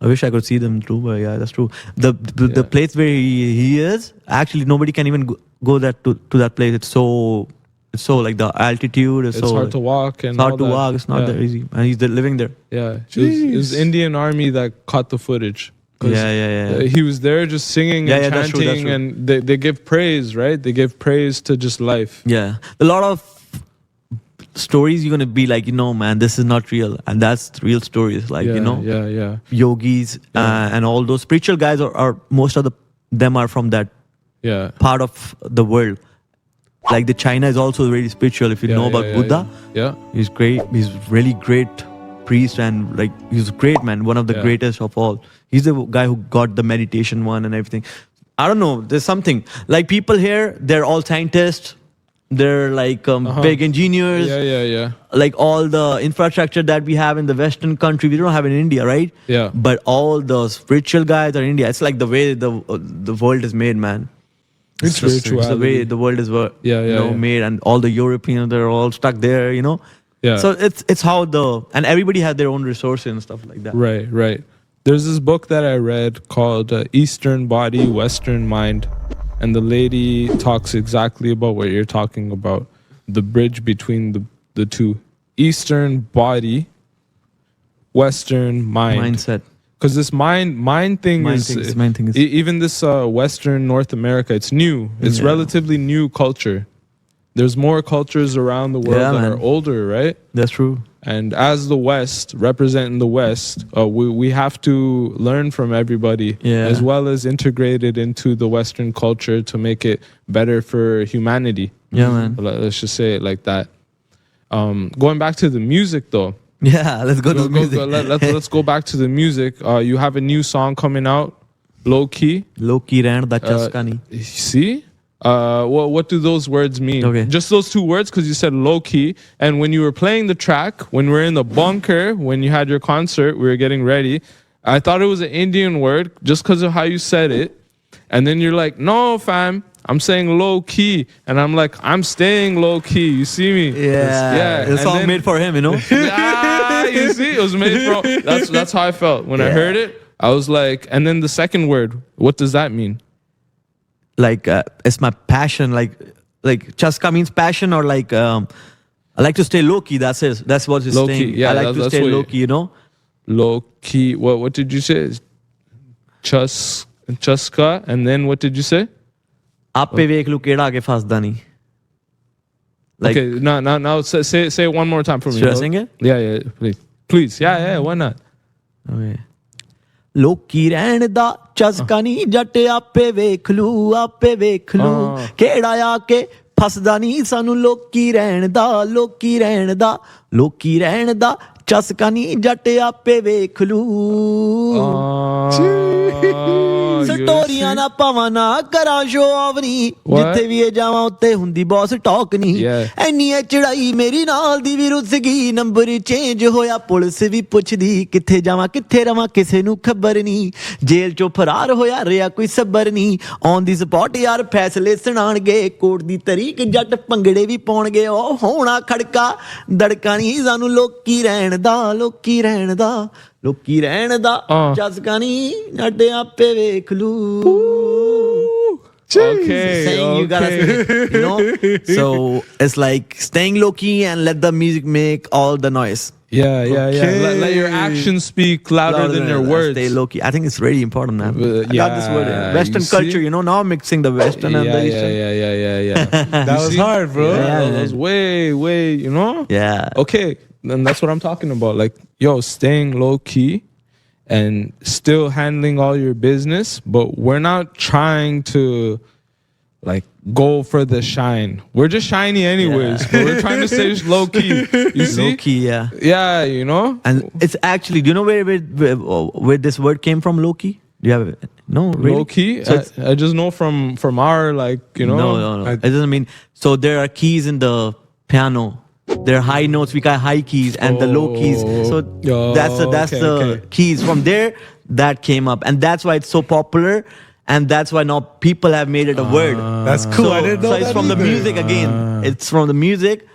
I wish I could see them too, but yeah, that's true. The place where he is, actually nobody can even go that to that place. It's so like the altitude is it's so hard to walk, and it's hard all to that. walk. It's not that easy, and he's living there. Yeah, it was Indian army that caught the footage. 'Cause, Yeah. He was there just singing and that's true, chanting, that's and they give praise, right? They give praise to just life. Yeah, a lot of stories you're gonna be like, man, this is not real, and that's real stories. Like Yeah. yogis and all those spiritual guys are most of them are from that Yeah. part of the world. Like the China is also very spiritual. If you know about Buddha, Yeah. he's great. He's really great priest, and like he's great, man. One of the greatest of all. He's the guy who got the meditation one and everything. I don't know. There's something like people here. They're all scientists. They're like big engineers. Yeah. Like all the infrastructure that we have in the Western country, we don't have in India, right? Yeah. But all the spiritual guys are in India. It's like the way the world is made, man. It's the way the world is made, and all the Europeans, they're all stuck there, Yeah. So it's how and everybody has their own resources and stuff like that. Right. There's this book that I read called Eastern Body, Western Mind. And the lady talks exactly about what you're talking about. The bridge between the two. Eastern body, Western mind. Mindset. Because this mind thing is even this Western North America, it's new. It's relatively new culture. There's more cultures around the world that are older, right? That's true. And as the West, representing the West, we have to learn from everybody, as well as integrate it into the Western culture to make it better for humanity. Yeah, man. Let's just say it like that. Going back to the music, though. Yeah, let's go to the music. Let's go back to the music. You have a new song coming out, LOWKEY. LOWKEY ran da chaskani. See? What do those words mean? Okay. Just those two words, because you said low key. And when you were playing the track, when we were in the bunker, when you had your concert, we were getting ready. I thought it was an Indian word just because of how you said it. And then you're like, no, fam, I'm saying low key. And I'm like, I'm staying low key. You see me? Yeah. It's all made for him, you see? It was made for That's how I felt. When I heard it, I was like, and then the second word, what does that mean? Like it's my passion, like chaska means passion, or like I like to stay low key. That's it. That's what it's saying. Yeah, I like to stay low key. Low key. What did you say? Chaska, and then what did you say? Aappe vekh lu keda aage fasda nahi. Like, okay, now say it one more time for me. Should I sing it? Yeah, please. Yeah, why not? Okay. ਲੋਕੀ ਰਹਿਣ ਦਾ ਚਸਕਾ ਨਹੀਂ ਜੱਟ ਆਪੇ ਵੇਖ ਲੂ ਕਿਹੜਾ ਆ ਕੇ ਫਸਦਾ ਨਹੀਂ ਸਾਨੂੰ ਲੋਕੀ ਰਹਿਣ ਦਾ ਚਸਕਾ ਨਹੀਂ ਜੱਟ ਆਪੇ ਵੇਖ ਲੂ ਸਟੋਰੀਆਂ ਨਾ ਪਾਵਾਂ ਨਾ ਕਰਾਂ ਸ਼ੋ ਆਫ ਨਹੀਂ ਜਿੱਥੇ ਵੀ ਇਹ ਜਾਵਾਂ ਉੱਤੇ ਹੁੰਦੀ ਬੌਸ ਟਾਕ ਨਹੀਂ ਐਨੀ ਐ ਚੜਾਈ ਮੇਰੀ ਨਾਲ ਦੀ ਵੀ ਰੁੱਸ ਗਈ ਨੰਬਰ ਚੇਂਜ ਹੋਇਆ ਪੁਲਿਸ ਵੀ ਪੁੱਛਦੀ ਕਿੱਥੇ ਜਾਵਾਂ ਕਿੱਥੇ ਰਵਾਂ ਕਿਸੇ ਨੂੰ ਖਬਰ ਨਹੀਂ ਜੇਲ੍ਹ ਚੋਂ ਫਰਾਰ ਹੋਇਆ ਰਿਹਾ ਕੋਈ ਸਬਰ ਨਹੀਂ ਔਨ ਦੀ ਸਪੌਟ ਯਾਰ ਫੈਸਲੇ ਸੁਣਾਣਗੇ ਕੋਰਟ ਦੀ ਤਰੀਕ ਜੱਟ ਭੰਗੜੇ ਵੀ ਪਾਉਣਗੇ ਉਹ ਹੋਣਾ ਖੜਕਾ ਦੜਕਾ ਨਹੀਂ ਸਾਨੂੰ ਲੋਕੀ ਰਹਿਣ ਦਾ ਚਸਕਾ ਨਹੀਂ ਜੱਟ ਆਪੇ ਵੇਖ ਲੂ Okay. You gotta, so it's like staying low key and let the music make all the noise. Yeah. Let your actions speak louder than your words. Stay low key. I think it's really important, man. I got this word. Western culture, now I'm mixing the Western and the Eastern. Yeah. That was hard, bro. That was way, Yeah. Okay, then that's what I'm talking about. Like, staying low key and still handling all your business, but we're not trying to like go for the shine. We're just shiny anyways, but we're trying to stay just low key. You see? Low key, yeah. Yeah, And it's actually, do you know where this word came from, low key? Do you have it? No, really? Low key? So I just know from our, like, No. It doesn't mean, so there are keys in the piano. There are high notes, we got high keys, and the low keys. So that's the keys. From there, that came up, and that's why it's so popular, and that's why now people have made it a word. That's cool. So, I didn't know so it's that from the either. music again. It's from the music.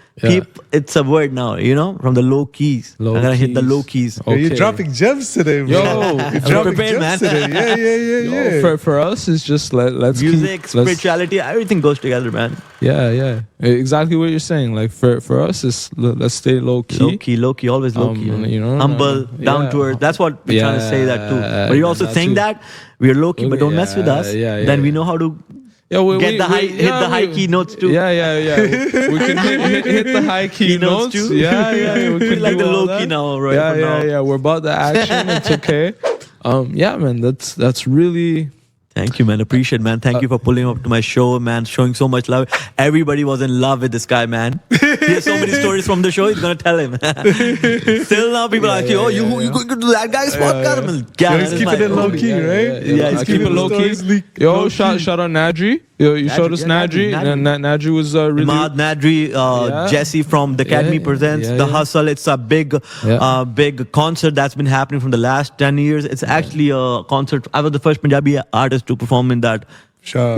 It's a word now, from the low keys. Low I'm gonna hit the keys. low keys. Yo, you're Okay. dropping gems today, bro. Yo, You're dropping prepared, gems man. today. Yeah. For us, it's just let's Music, let's- spirituality, everything goes together, man. Yeah. Exactly what you're saying. Like for us, it's let's stay low key. Low key, always low key. Man. Humble, down to earth. That's what we're trying to say that too. But you're also that saying too. that we're low key, but don't mess with us. Then we know how to hit the high key notes too. Yeah. We can hit the high key notes too. Yeah. We can like do the all low key that. now, right? for now. Yeah. We're about the action. It's okay. Yeah, man. That's really. Thank you, man. Appreciate, man. Thank you for pulling up to my show, man. Showing so much love. Everybody was in love with this guy, man. He has so many stories from the show. He's gonna tell him. Still now, people are like, "Oh, you going to do that guy's podcast?" I'm like, Yo, man, he's it's keeping it like, low key, right? Yeah, he's I keep it keeping low key. stories leak- Yo, low shout key. out Nadri. Yo, you showed us Nadri. Nadri was really. Imad, Nadri, Jesse from the Academy presents The Hustle. It's a big concert that's been happening from the last 10 years. It's actually a concert. I was the first Punjabi artist to perform in that Sure.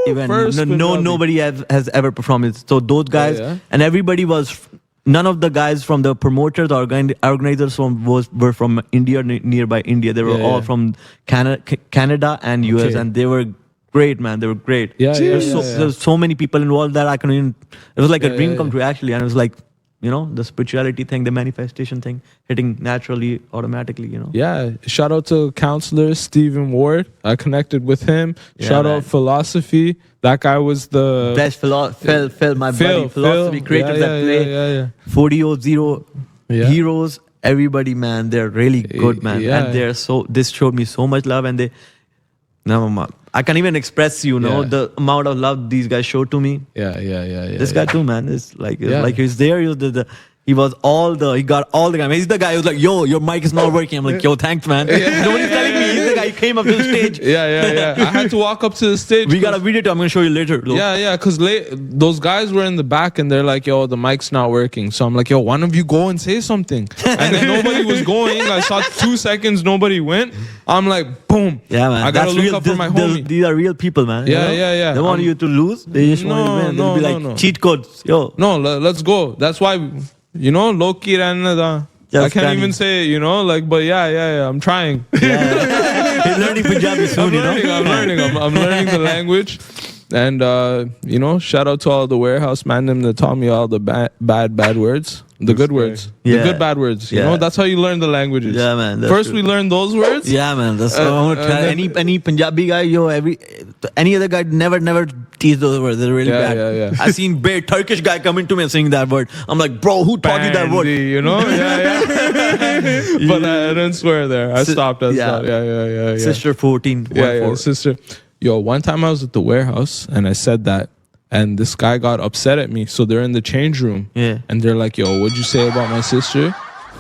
event. First Punjabi. Nobody has ever performed it. So those guys and everybody was. None of the guys from the promoters or organizers were from India, nearby India. They were all from Canada and US, and they were great, man. They were great. There's so many people involved that I couldn't even. It was like a dream come true, actually, and it was like, the spirituality thing, the manifestation thing, hitting naturally, automatically. Yeah, shout out to counselor Stephen Ward. I connected with him. Shout out Philosophy. That guy was the best Phil, my buddy, philosophy creators that play 40 heroes. Everybody, man, they're really good, man, and they're so. This showed me so much love, and they. I can't even express, the amount of love these guys showed to me. Yeah. This guy too, man. It's like he's there. He got all the guy. He's the guy who's like, "Yo, your mic is not working." I'm like, "Yo, thanks, man." Nobody's telling me. He's the guy who came up to the stage. Yeah. I had to walk up to the stage. We got a video too. I'm gonna show you later. Look. Yeah, because those guys were in the back and they're like, "Yo, the mic's not working." So I'm like, "Yo, one of you go and say something." And then nobody was going. I saw 2 seconds, nobody went. I'm like, boom. Yeah, man. I gotta look up for my homie. These are real people, man. Yeah. They want you to lose. They just want you to win. They'll be like cheat codes. Yo. No, let's go. That's why, LOWKEY ranna da. I can't even say it, but yeah. I'm trying. He's learning Punjabi soon, I'm learning the language. And, shout out to all the warehouse man them that taught me all the bad words. The good words. The good bad words. That's how you learn the languages. Yeah, man. First we learn those words. Yeah, man. That's what I want to try. Any Punjabi guy, any other guy never teach those words. They're really bad. Yeah. I seen big Turkish guy coming to me and saying that word. I'm like, bro, who taught you that word? Yeah. But I didn't swear there. I stopped. Yeah. Sister 14. Yeah, sister. Yo, one time I was at the warehouse and I said that, and this guy got upset at me. So they're in the change room. Yeah. And they're like, "Yo, what'd you say about my sister?"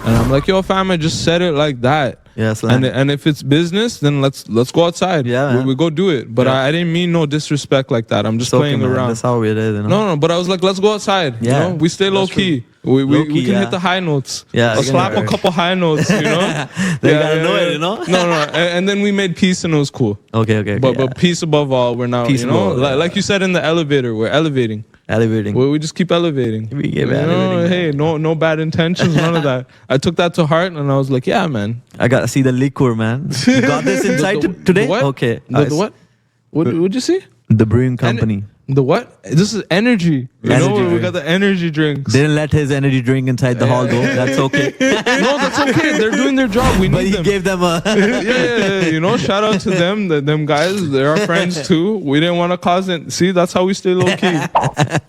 And I'm like, "Yo, fam, I just said it like that." Yeah, slang. And if it's business, then let's go outside. Yeah, we go do it. But I didn't mean no disrespect like that. I'm just playing around. That's how it is. No, but I was like, let's go outside. Yeah, we stay low key. We can hit the high notes. Yeah, I'll slap a couple high notes. They gotta know it. No, and then we made peace and it was cool. Okay. But peace above all. We're now, Peace above all, like you said in the elevator, we're elevating. We We just keep elevating. keep elevating. Hey, no bad intentions, none of that. I took that to heart and I was like, yeah, man. I gotta see the liquor, man. You got this inside today? The what? Okay. The what? What'd you see? The brewing company. The what? This is energy. Energy We drink. got the energy drinks. Didn't let his energy drink inside the hall though. That's okay. No, that's okay. They're doing their job. We But need he them. gave them a Yeah. Shout out to them. Them guys, they're our friends too. We didn't want to cause it. See, that's how we stay low key.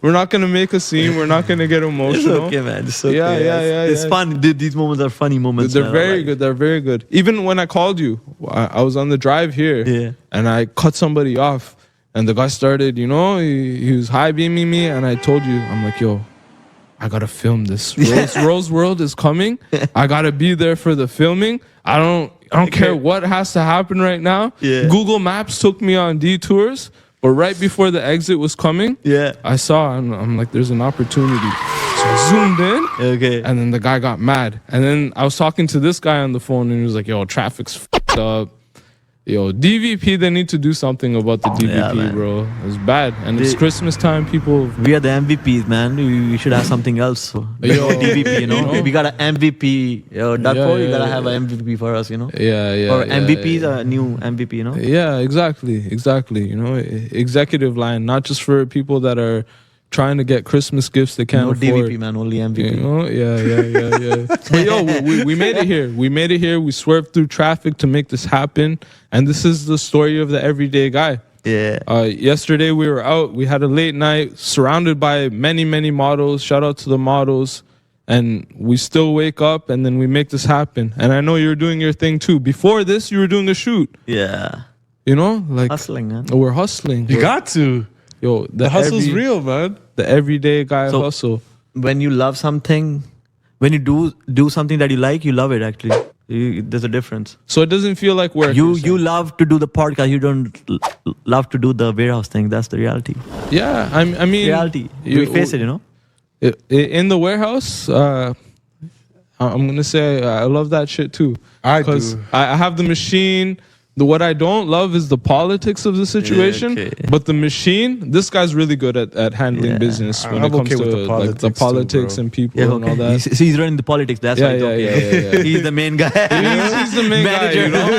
We're not gonna make a scene. We're not gonna get It's emotional. okay, man. It's okay. Yeah. It's fun. These moments are funny moments. They're man. very Like, good. They're very good. Even when I called you, I was on the drive here. Yeah. And I cut somebody off. And the guy started, he was high beaming me. And I told you, I'm like, yo, I gotta film this. Roze World is coming. I gotta be there for the filming. I don't care what has to happen right now. Yeah. Google Maps took me on detours. But right before the exit was coming, Yeah. I saw, I'm like, there's an opportunity. So I zoomed in. Okay. And then the guy got mad. And then I was talking to this guy on the phone and he was like, yo, traffic's fucked up. Yo, DVP, they need to do something about the DVP, bro. It's bad. And it's Christmas time, people. We are the MVPs, man. We should have something else. So. Yo, DVP, you know? We got an MVP. Yo, you gotta have an MVP for us, you know? Yeah. Or MVP's a new MVP, you know? Yeah, exactly. You know, executive line, not just for people that are trying to get Christmas gifts they can't afford. DVP, man, only MVP. You know? Yeah. But yo, we made it here. We made it here. We swerved through traffic to make this happen. And this is the story of the everyday guy. Yeah. Yesterday we were out. We had a late night surrounded by many, many models. Shout out to the models. And we still wake up and then we make this happen. And I know you're doing your thing too. Before this, you were doing a shoot. Yeah. You know? Like hustling, man. We're hustling. You got to. Yo, the hustle's real, man. The everyday guy hustle. When you love something, when you do something that you like, you love it actually. There's a difference. So it doesn't feel like work. You love to do the podcast. You don't love to do the warehouse thing. That's the reality. Yeah, I mean... Reality. We face it, you know? In the warehouse, I'm going to say I love that shit too. I do. I have the machine. What I don't love is the politics of the situation, but the machine, this guy's really good at handling business when it comes to the politics and people and all that. He's running the politics. That's why yeah. He's the main guy. He's the main manager, guy, you know?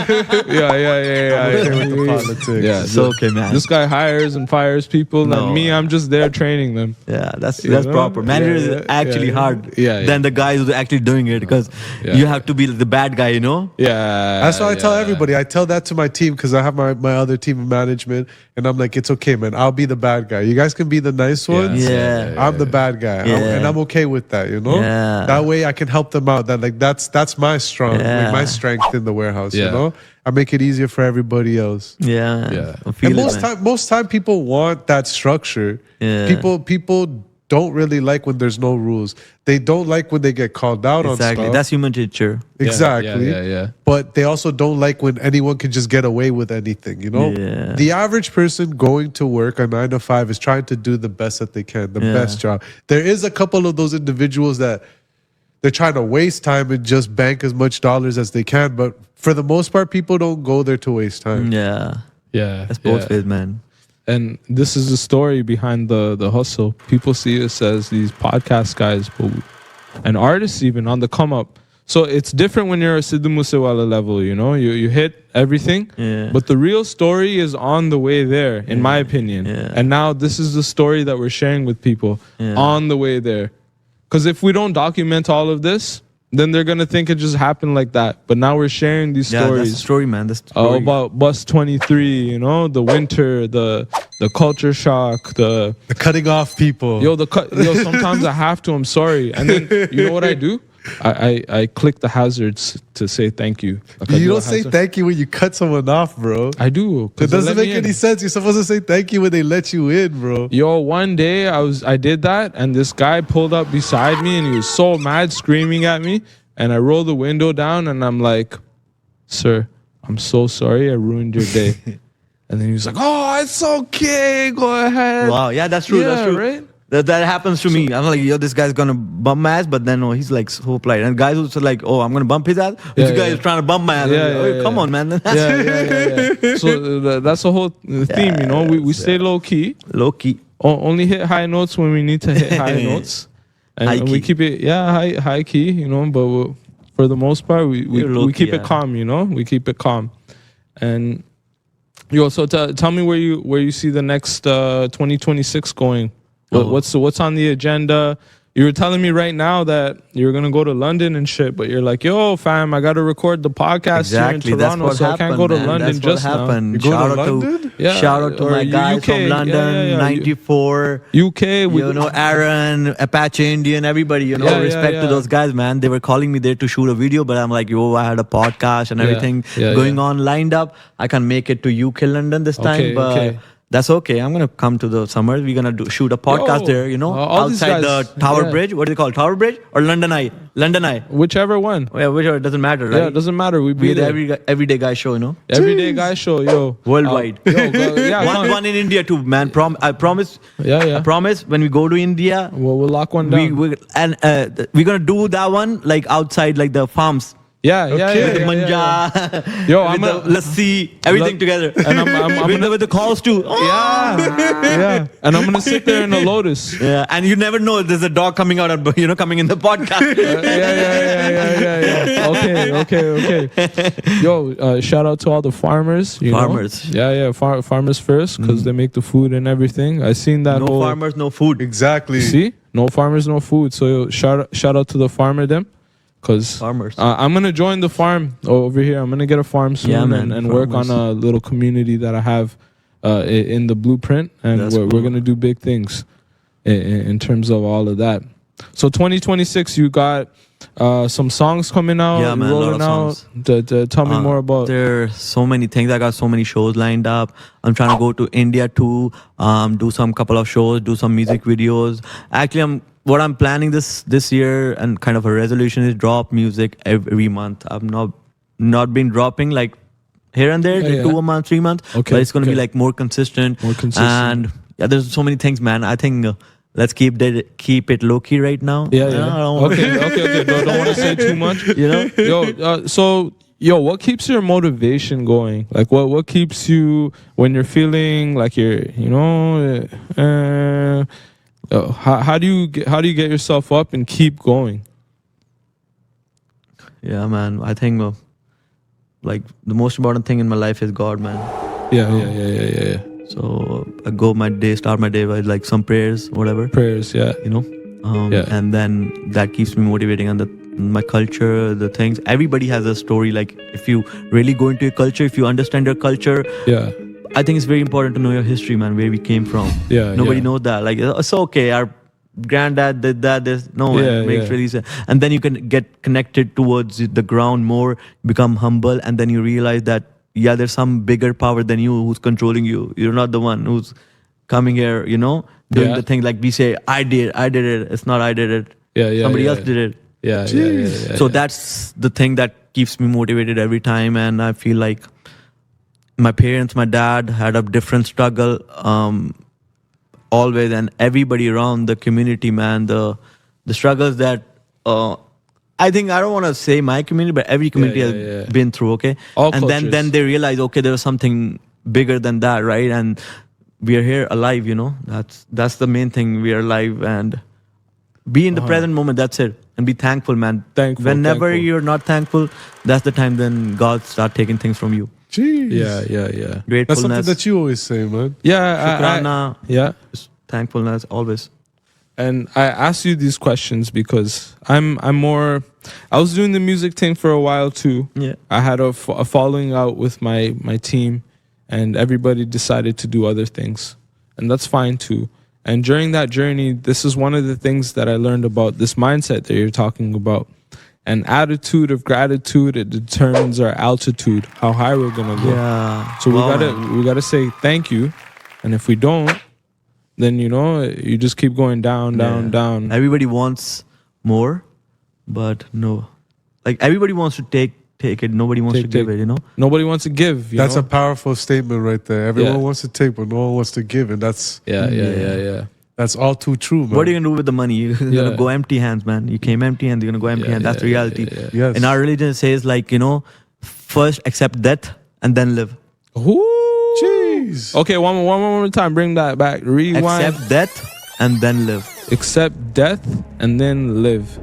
Yeah. With the politics. Yeah, it's okay, man. This guy hires and fires people, and me, I'm just there training them. Yeah, that's proper. Manager is actually hard than the guy who's actually doing it, because you have to be the bad guy, you know? Yeah. That's why I tell everybody. I tell that to my team, because I have my other team of management, and I'm like, it's okay, man. I'll be the bad guy. You guys can be the nice ones. I'm the bad guy, and I'm okay with that. You know, that way I can help them out. That's my my strength in the warehouse. You know, I make it easier for everybody else. Yeah. And most time people want that structure. People don't really like when there's no rules. They don't like when they get called out on stuff. That's human nature. Exactly. Yeah. But they also don't like when anyone can just get away with anything, you know? Yeah. The average person going to work a 9 to 5 is trying to do the best that they can, the best job. There is a couple of those individuals that they're trying to waste time and just bank as much dollars as they can. But for the most part, people don't go there to waste time. Yeah. That's both ways, man. And this is the story behind the hustle. People see us as these podcast guys, and artists even on the come up. So it's different when you're a Sidhu Moosewala level, you know? You hit everything, but the real story is on the way there, in my opinion. And now this is the story that we're sharing with people on the way there. Because if we don't document all of this, then they're going to think it just happened like that. But now we're sharing these stories. That's the story, man. That's the story. About Bus 23, you know, the winter, the culture shock, the cutting off people. Yo, sometimes I have to, I'm sorry. And then, you know what I do? I click the hazards to say thank you. You don't say thank you when you cut someone off, bro. I do. It doesn't make any sense. You're supposed to say thank you when they let you in, bro. Yo, one day I did that, and this guy pulled up beside me, and he was so mad, screaming at me. And I rolled the window down, and I'm like, "Sir, I'm so sorry. I ruined your day." And then he was like, "Oh, it's okay. Go ahead." Wow, yeah, that's true. That's true. Right? That happens to me. I'm like, yo, this guy's gonna bump my ass, but then no, he's like so polite. And guys who are like, oh, I'm gonna bump his ass. This guy is trying to bump my ass. Come on, man. So that's the whole theme, you know. We stay low key. Low key. Only hit high notes when we need to hit high notes, and we keep it high key, you know. But for the most part, we keep it calm, you know. We keep it calm, and yo. So tell me where you see the next 2026 going. What's on the agenda? You were telling me right now that you're gonna go to London and shit, but you're like, yo, fam, I gotta record the podcast here in Toronto, so I can't go to London just now. Shout out to my guys from London, 94, UK. Aaron, Apache Indian, everybody. Respect to those guys, man. They were calling me there to shoot a video, but I'm like, yo, I had a podcast and everything going on lined up. I can't make it to UK London this time, but. That's okay. I'm gonna come to the summer. We're gonna shoot a podcast there. all these outside guys, the Tower yeah. Bridge. What do they call Tower Bridge or London Eye? London Eye. Whichever one. Yeah, whichever. It doesn't matter, right? Yeah, it doesn't matter. We be We're the there. everyday guy show. Everyday guy show, yo. Worldwide. Yeah, one in India too, man. I promise. Yeah. I promise. When we go to India, Well, we'll lock one down. we're gonna do that one like outside, like the farms. yeah. With the manja, Yo, with I'm the lassi, everything together, and I'm with the calls too. Oh! Yeah. And I'm gonna sit there in the lotus. Yeah, and you never know. There's a dog coming out, coming in the podcast. Yeah. Okay. Yo, shout out to all the farmers. Farmers. Yeah. Farmers first, because they make the food and everything. I seen that No whole. farmers, no food. Exactly. See, no farmers, no food. So yo, shout out to the farmer them. Because Farmers. I'm going to join the farm over here. I'm going to get a farm soon Yeah, man, and work on farmers. a little community that I have in the blueprint. And That's we're cool. going to do big things in terms of all of that. So 2026, you got some songs coming out, Yeah, man, a lot rolling of out. songs. Tell me more about. There are so many things. I got so many shows lined up. I'm trying to go to India too, do some couple of shows, do some music videos. Actually, what I'm planning this year and kind of a resolution is drop music every month. I've not been dropping like here and there, Yeah. 2 a month, 3 months. Okay, But it's going to be okay. like more consistent. More consistent. And yeah, there's so many things, man. I think let's keep it low key right now. Yeah. I don't wanna- Okay. Don't want to say too much. Yo, what keeps your motivation going? Like, what keeps you when you're feeling like you're, how do you get yourself up and keep going? Yeah, man. I think like the most important thing in my life is God, man. Yeah. So I start my day with like some prayers, whatever, Prayers, yeah. Yeah. and then that keeps me motivating. And my culture, the things, everybody has a story. Like if you really go into your culture, if you understand your culture, Yeah. I think it's very important to know your history, man, where we came from. Yeah, Nobody yeah. knows that. Like, it's okay. Our granddad did that. It makes really sense. And then you can get connected towards the ground more, become humble, and then you realize that, yeah, there's some bigger power than you who's controlling you. You're not the one who's coming here, doing Yeah. the thing like we say, I did it. It's not I did it. Yeah, Somebody else yeah. did it. Yeah. So that's the thing that keeps me motivated every time. And I feel like my parents, my dad had a different struggle always, and everybody around the community, man, the struggles that I think, I don't want to say my community, but every community has been through, okay? All and cultures. then they realize, okay, there was something bigger than that, right? And we are here alive, That's the main thing. We are alive, and be in the present moment. That's it. And be thankful, man. Whenever thankful. you're not thankful, that's the time then God start taking things from you. Jeez. Yeah. Gratefulness. That's something that you always say, man. Yeah. Shukrana, Yeah. thankfulness, always. And I asked you these questions because I was doing the music thing for a while too. Yeah. I had a following out with my team, and everybody decided to do other things, and that's fine too. And during that journey, this is one of the things that I learned about this mindset that you're talking about. An attitude of gratitude, it determines our altitude, how high we're gonna go. Yeah. So Wow. we gotta say thank you, and if we don't, then you just keep going down. Everybody wants more, but no. Like everybody wants to take it. Nobody wants to give it, Nobody wants to give. That's know? a powerful statement right there. Everyone Yeah. wants to take, but no one wants to give, and that's that's all too true, man. What are you gonna do with the money? You're Yeah. gonna go empty hands, man. You came empty hands, you're gonna go empty hands. That's the reality. Yes. In our religion it says like, first accept death and then live. Ooh. Jeez. Okay, one more time. Bring that back. Rewind. Accept death and then live. Accept death and then live.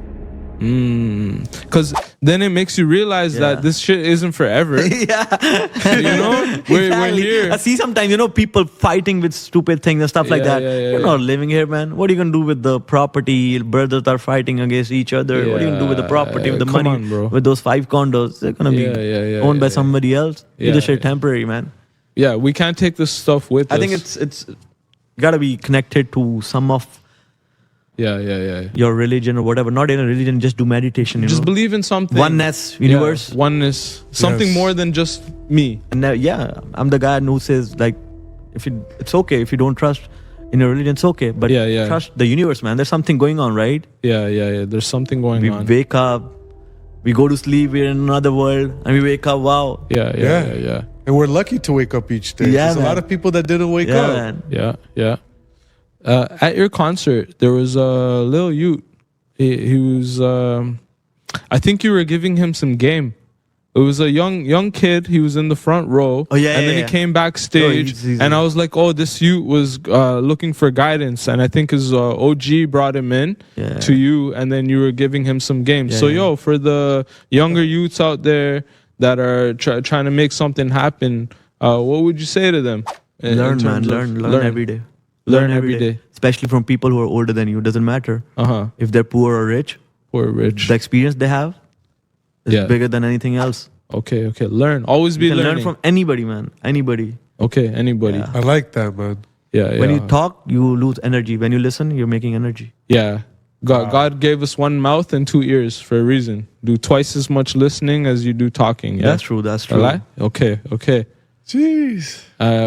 Because then it makes you realize that this shit isn't forever. Yeah. We're here. I see sometimes, people fighting with stupid things and stuff like that. You're not living here, man. What are you going to do with the property? Brothers are fighting against each other. What are you going to do with the property, with the Come money? on, bro. With those 5 condos? They're going to be owned by somebody else. Yeah, This shit temporary, man. Yeah, we can't take this stuff with us. I think it's got to be connected to some of Yeah. your religion or whatever. Not in a religion, just do meditation, Just believe in something. Oneness, universe. Yeah, oneness. Something Yes. more than just me. And I'm the guy who says like, It's okay if you don't trust in your religion. It's okay, but Yeah. trust the universe, man. There's something going on, right? Yeah. There's something going We on. wake up, we go to sleep, we're in another world, and we wake up. Wow. Yeah. And we're lucky to wake up each day. Yeah, There's a man. lot of people that didn't wake Yeah, up. man. Yeah. At your concert, there was a Lil Ute. He was. I think you were giving him some game. It was a young kid. He was in the front row. Oh, yeah, and then yeah. he came backstage, he's and I was like, "Oh, this Ute was looking for guidance." And I think his OG brought him in to you, and then you were giving him some game. So, yo, for the younger youths out there that are trying to make something happen, what would you say to them? Learn, man. Learn every day. Learn every day. Especially from people who are older than you. Doesn't matter if they're poor or rich. Poor or rich. The experience they have is bigger than anything else. Okay. Learn. Always be You can learning. learn from anybody, man. Anybody. Okay, anybody. Yeah. I like that, man. Yeah. When you talk, you lose energy. When you listen, you're making energy. Yeah. God gave us one mouth and two ears for a reason. Do twice as much listening as you do talking. Yeah? That's true. That's A true. lie? Okay. Jeez.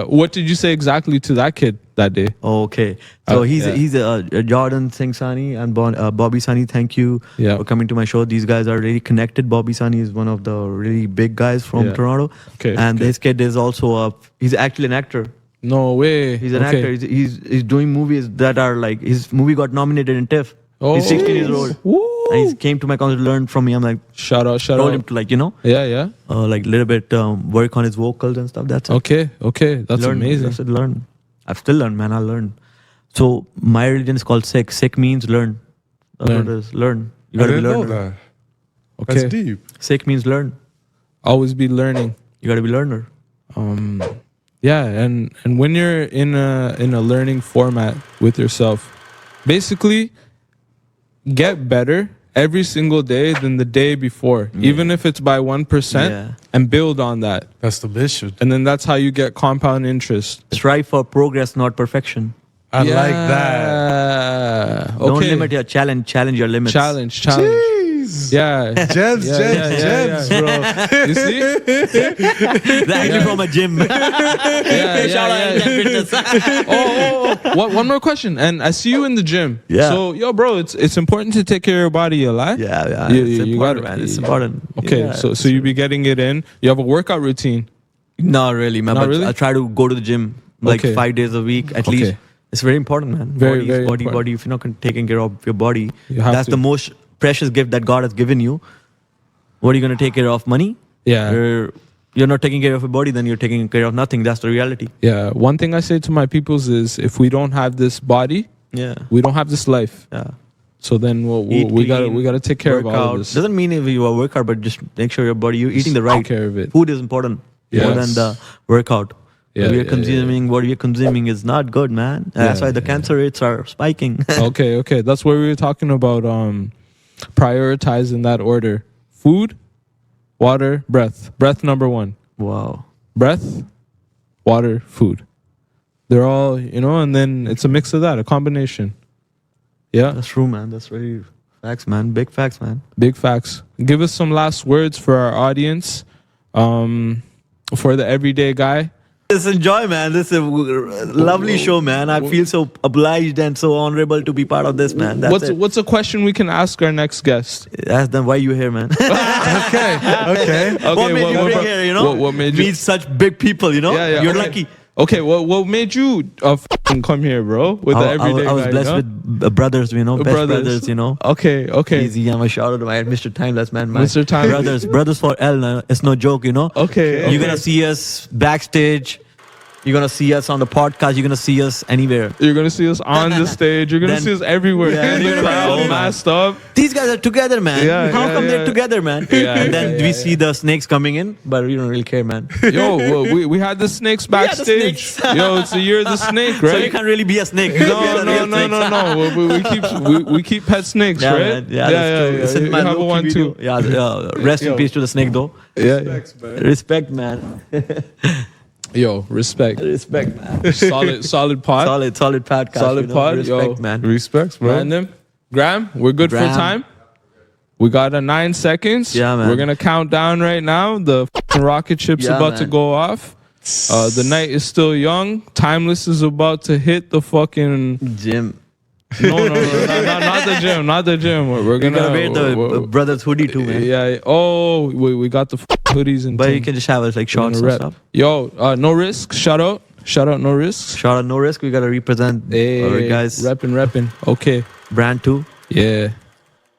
What did you say exactly to that kid that day? Okay. So he's yeah. Jordan Singh Sani and Bobby Sani. Thank you for coming to my show. These guys are really connected. Bobby Sani is one of the really big guys from Toronto. Okay. And this kid is also he's actually an actor. No way. He's an actor. He's doing movies that are like, his movie got nominated in TIFF. He's 16 years old. Woo. And he came to my concert to learn from me. I'm like, Shout out. told him to Yeah. like little bit work on his vocals and stuff. That's it. Okay. That's Learn, amazing. That's it, learn. I've still learned, man. I'll learn. So my religion is called Sikh. Sikh means learn. That's Learn. what it is. Learn. You I gotta be didn't know learner. that. Okay. That's deep. Sikh means learn. Always be learning. You gotta be learner. Yeah, and when you're in a learning format with yourself, basically get better every single day than the day before, even if it's by 1%, and build on that. That's the mission. And then that's how you get compound interest. Strive for progress, not perfection. I like that. Yeah. Okay. Don't limit your challenge your limits. Challenge. Jeez. Yeah. Gems, bro. You see? They're actually from a gym. One more question. And I see you in the gym. Yeah. So, yo, bro, it's important to take care of your body, you lie? Yeah. You It's important, gotta- man. It's important. Okay, Yeah, so you be getting it in. You have a workout routine. Not really, man. Not But really? I try to go to the gym like Okay. 5 days a week at Okay. least. It's very important, man. Very, very body. important. If you're not taking care of your body, You have that's to. the most precious gift that God has given you. What are you going to take care of? Money? Yeah. You're not taking care of your body, then you're taking care of nothing. That's the reality. Yeah. One thing I say to my peoples is if we don't have this body, Yeah. we don't have this life. Yeah. So then Eat we gotta clean, take care of all workout. of this. Doesn't mean if you are workout, but just make sure your body, you're eating the Take right. care of it. Food is important more Yes. than the workout. Yeah, what yeah, you're consuming is not good, man. That's why the cancer rates are spiking. Okay. That's what we were talking about. Prioritize in that order: food, water, breath. Breath number 1. Wow. Breath, water, food. They're all, and then it's a mix of that, a combination. Yeah. That's true, man. That's really facts, man. Big facts, man. Big facts. Give us some last words for our audience, for the everyday guy. Just enjoy, man. This is a lovely show, man. I feel so obliged and so honorable to be part of this, man. That's it. What's a question we can ask our next guest? Ask them why you here, man. Okay. What made you bring here, What made you? meet such big people, Yeah, You're okay. lucky. Okay, what made you come here, bro? With the everyday I was guy, blessed with brothers, best brothers, Okay. Easy, I'm a shout out to my Mr. Timeless, man. Mr. Timeless. Brothers for L, it's no joke, Okay. You're gonna see us backstage. You're gonna see us on the podcast. You're gonna see us anywhere. You're gonna see us on the stage. You're gonna Then- see us everywhere. Yeah, in the you're gonna be crowd, like, oh, man. masked up. These guys are together, man. Yeah, How yeah, come yeah. they're together, man? Yeah, and then yeah, we yeah, see the snakes coming in, but we don't really care, man. Yo, we had the snakes had the backstage. snakes. Yo, it's the year of the snake, right? So you can't really be a snake. No. We keep pet snakes, Yeah, right? man. Yeah, that's true. It's in You my have a low-key one video. too. Yeah, rest in peace to the snake, though. Yeah. Respect, man. Yo, respect. Respect, man. Solid pod. Solid podcast. Solid pod. Respect, Yo. man. Respects, bro. Random. Graham, we're good for Graham. time. We got 9 seconds. Yeah, man. We're gonna count down right now. The f***ing rocket ship's Yeah, about to man. go off. The night is still young. Timeless is about to hit the fucking Gym. no, not the gym, not the gym. We're You gonna gotta wear the brother's hoodie too, man. Yeah. Oh, we got the hoodies and. But you thing. can just have it like We're shorts gonna and rep. stuff. Yo, no risk. Shout out, no risk. Shout out, no risk. We gotta represent our guys. Repping. Okay. Brand too. Yeah.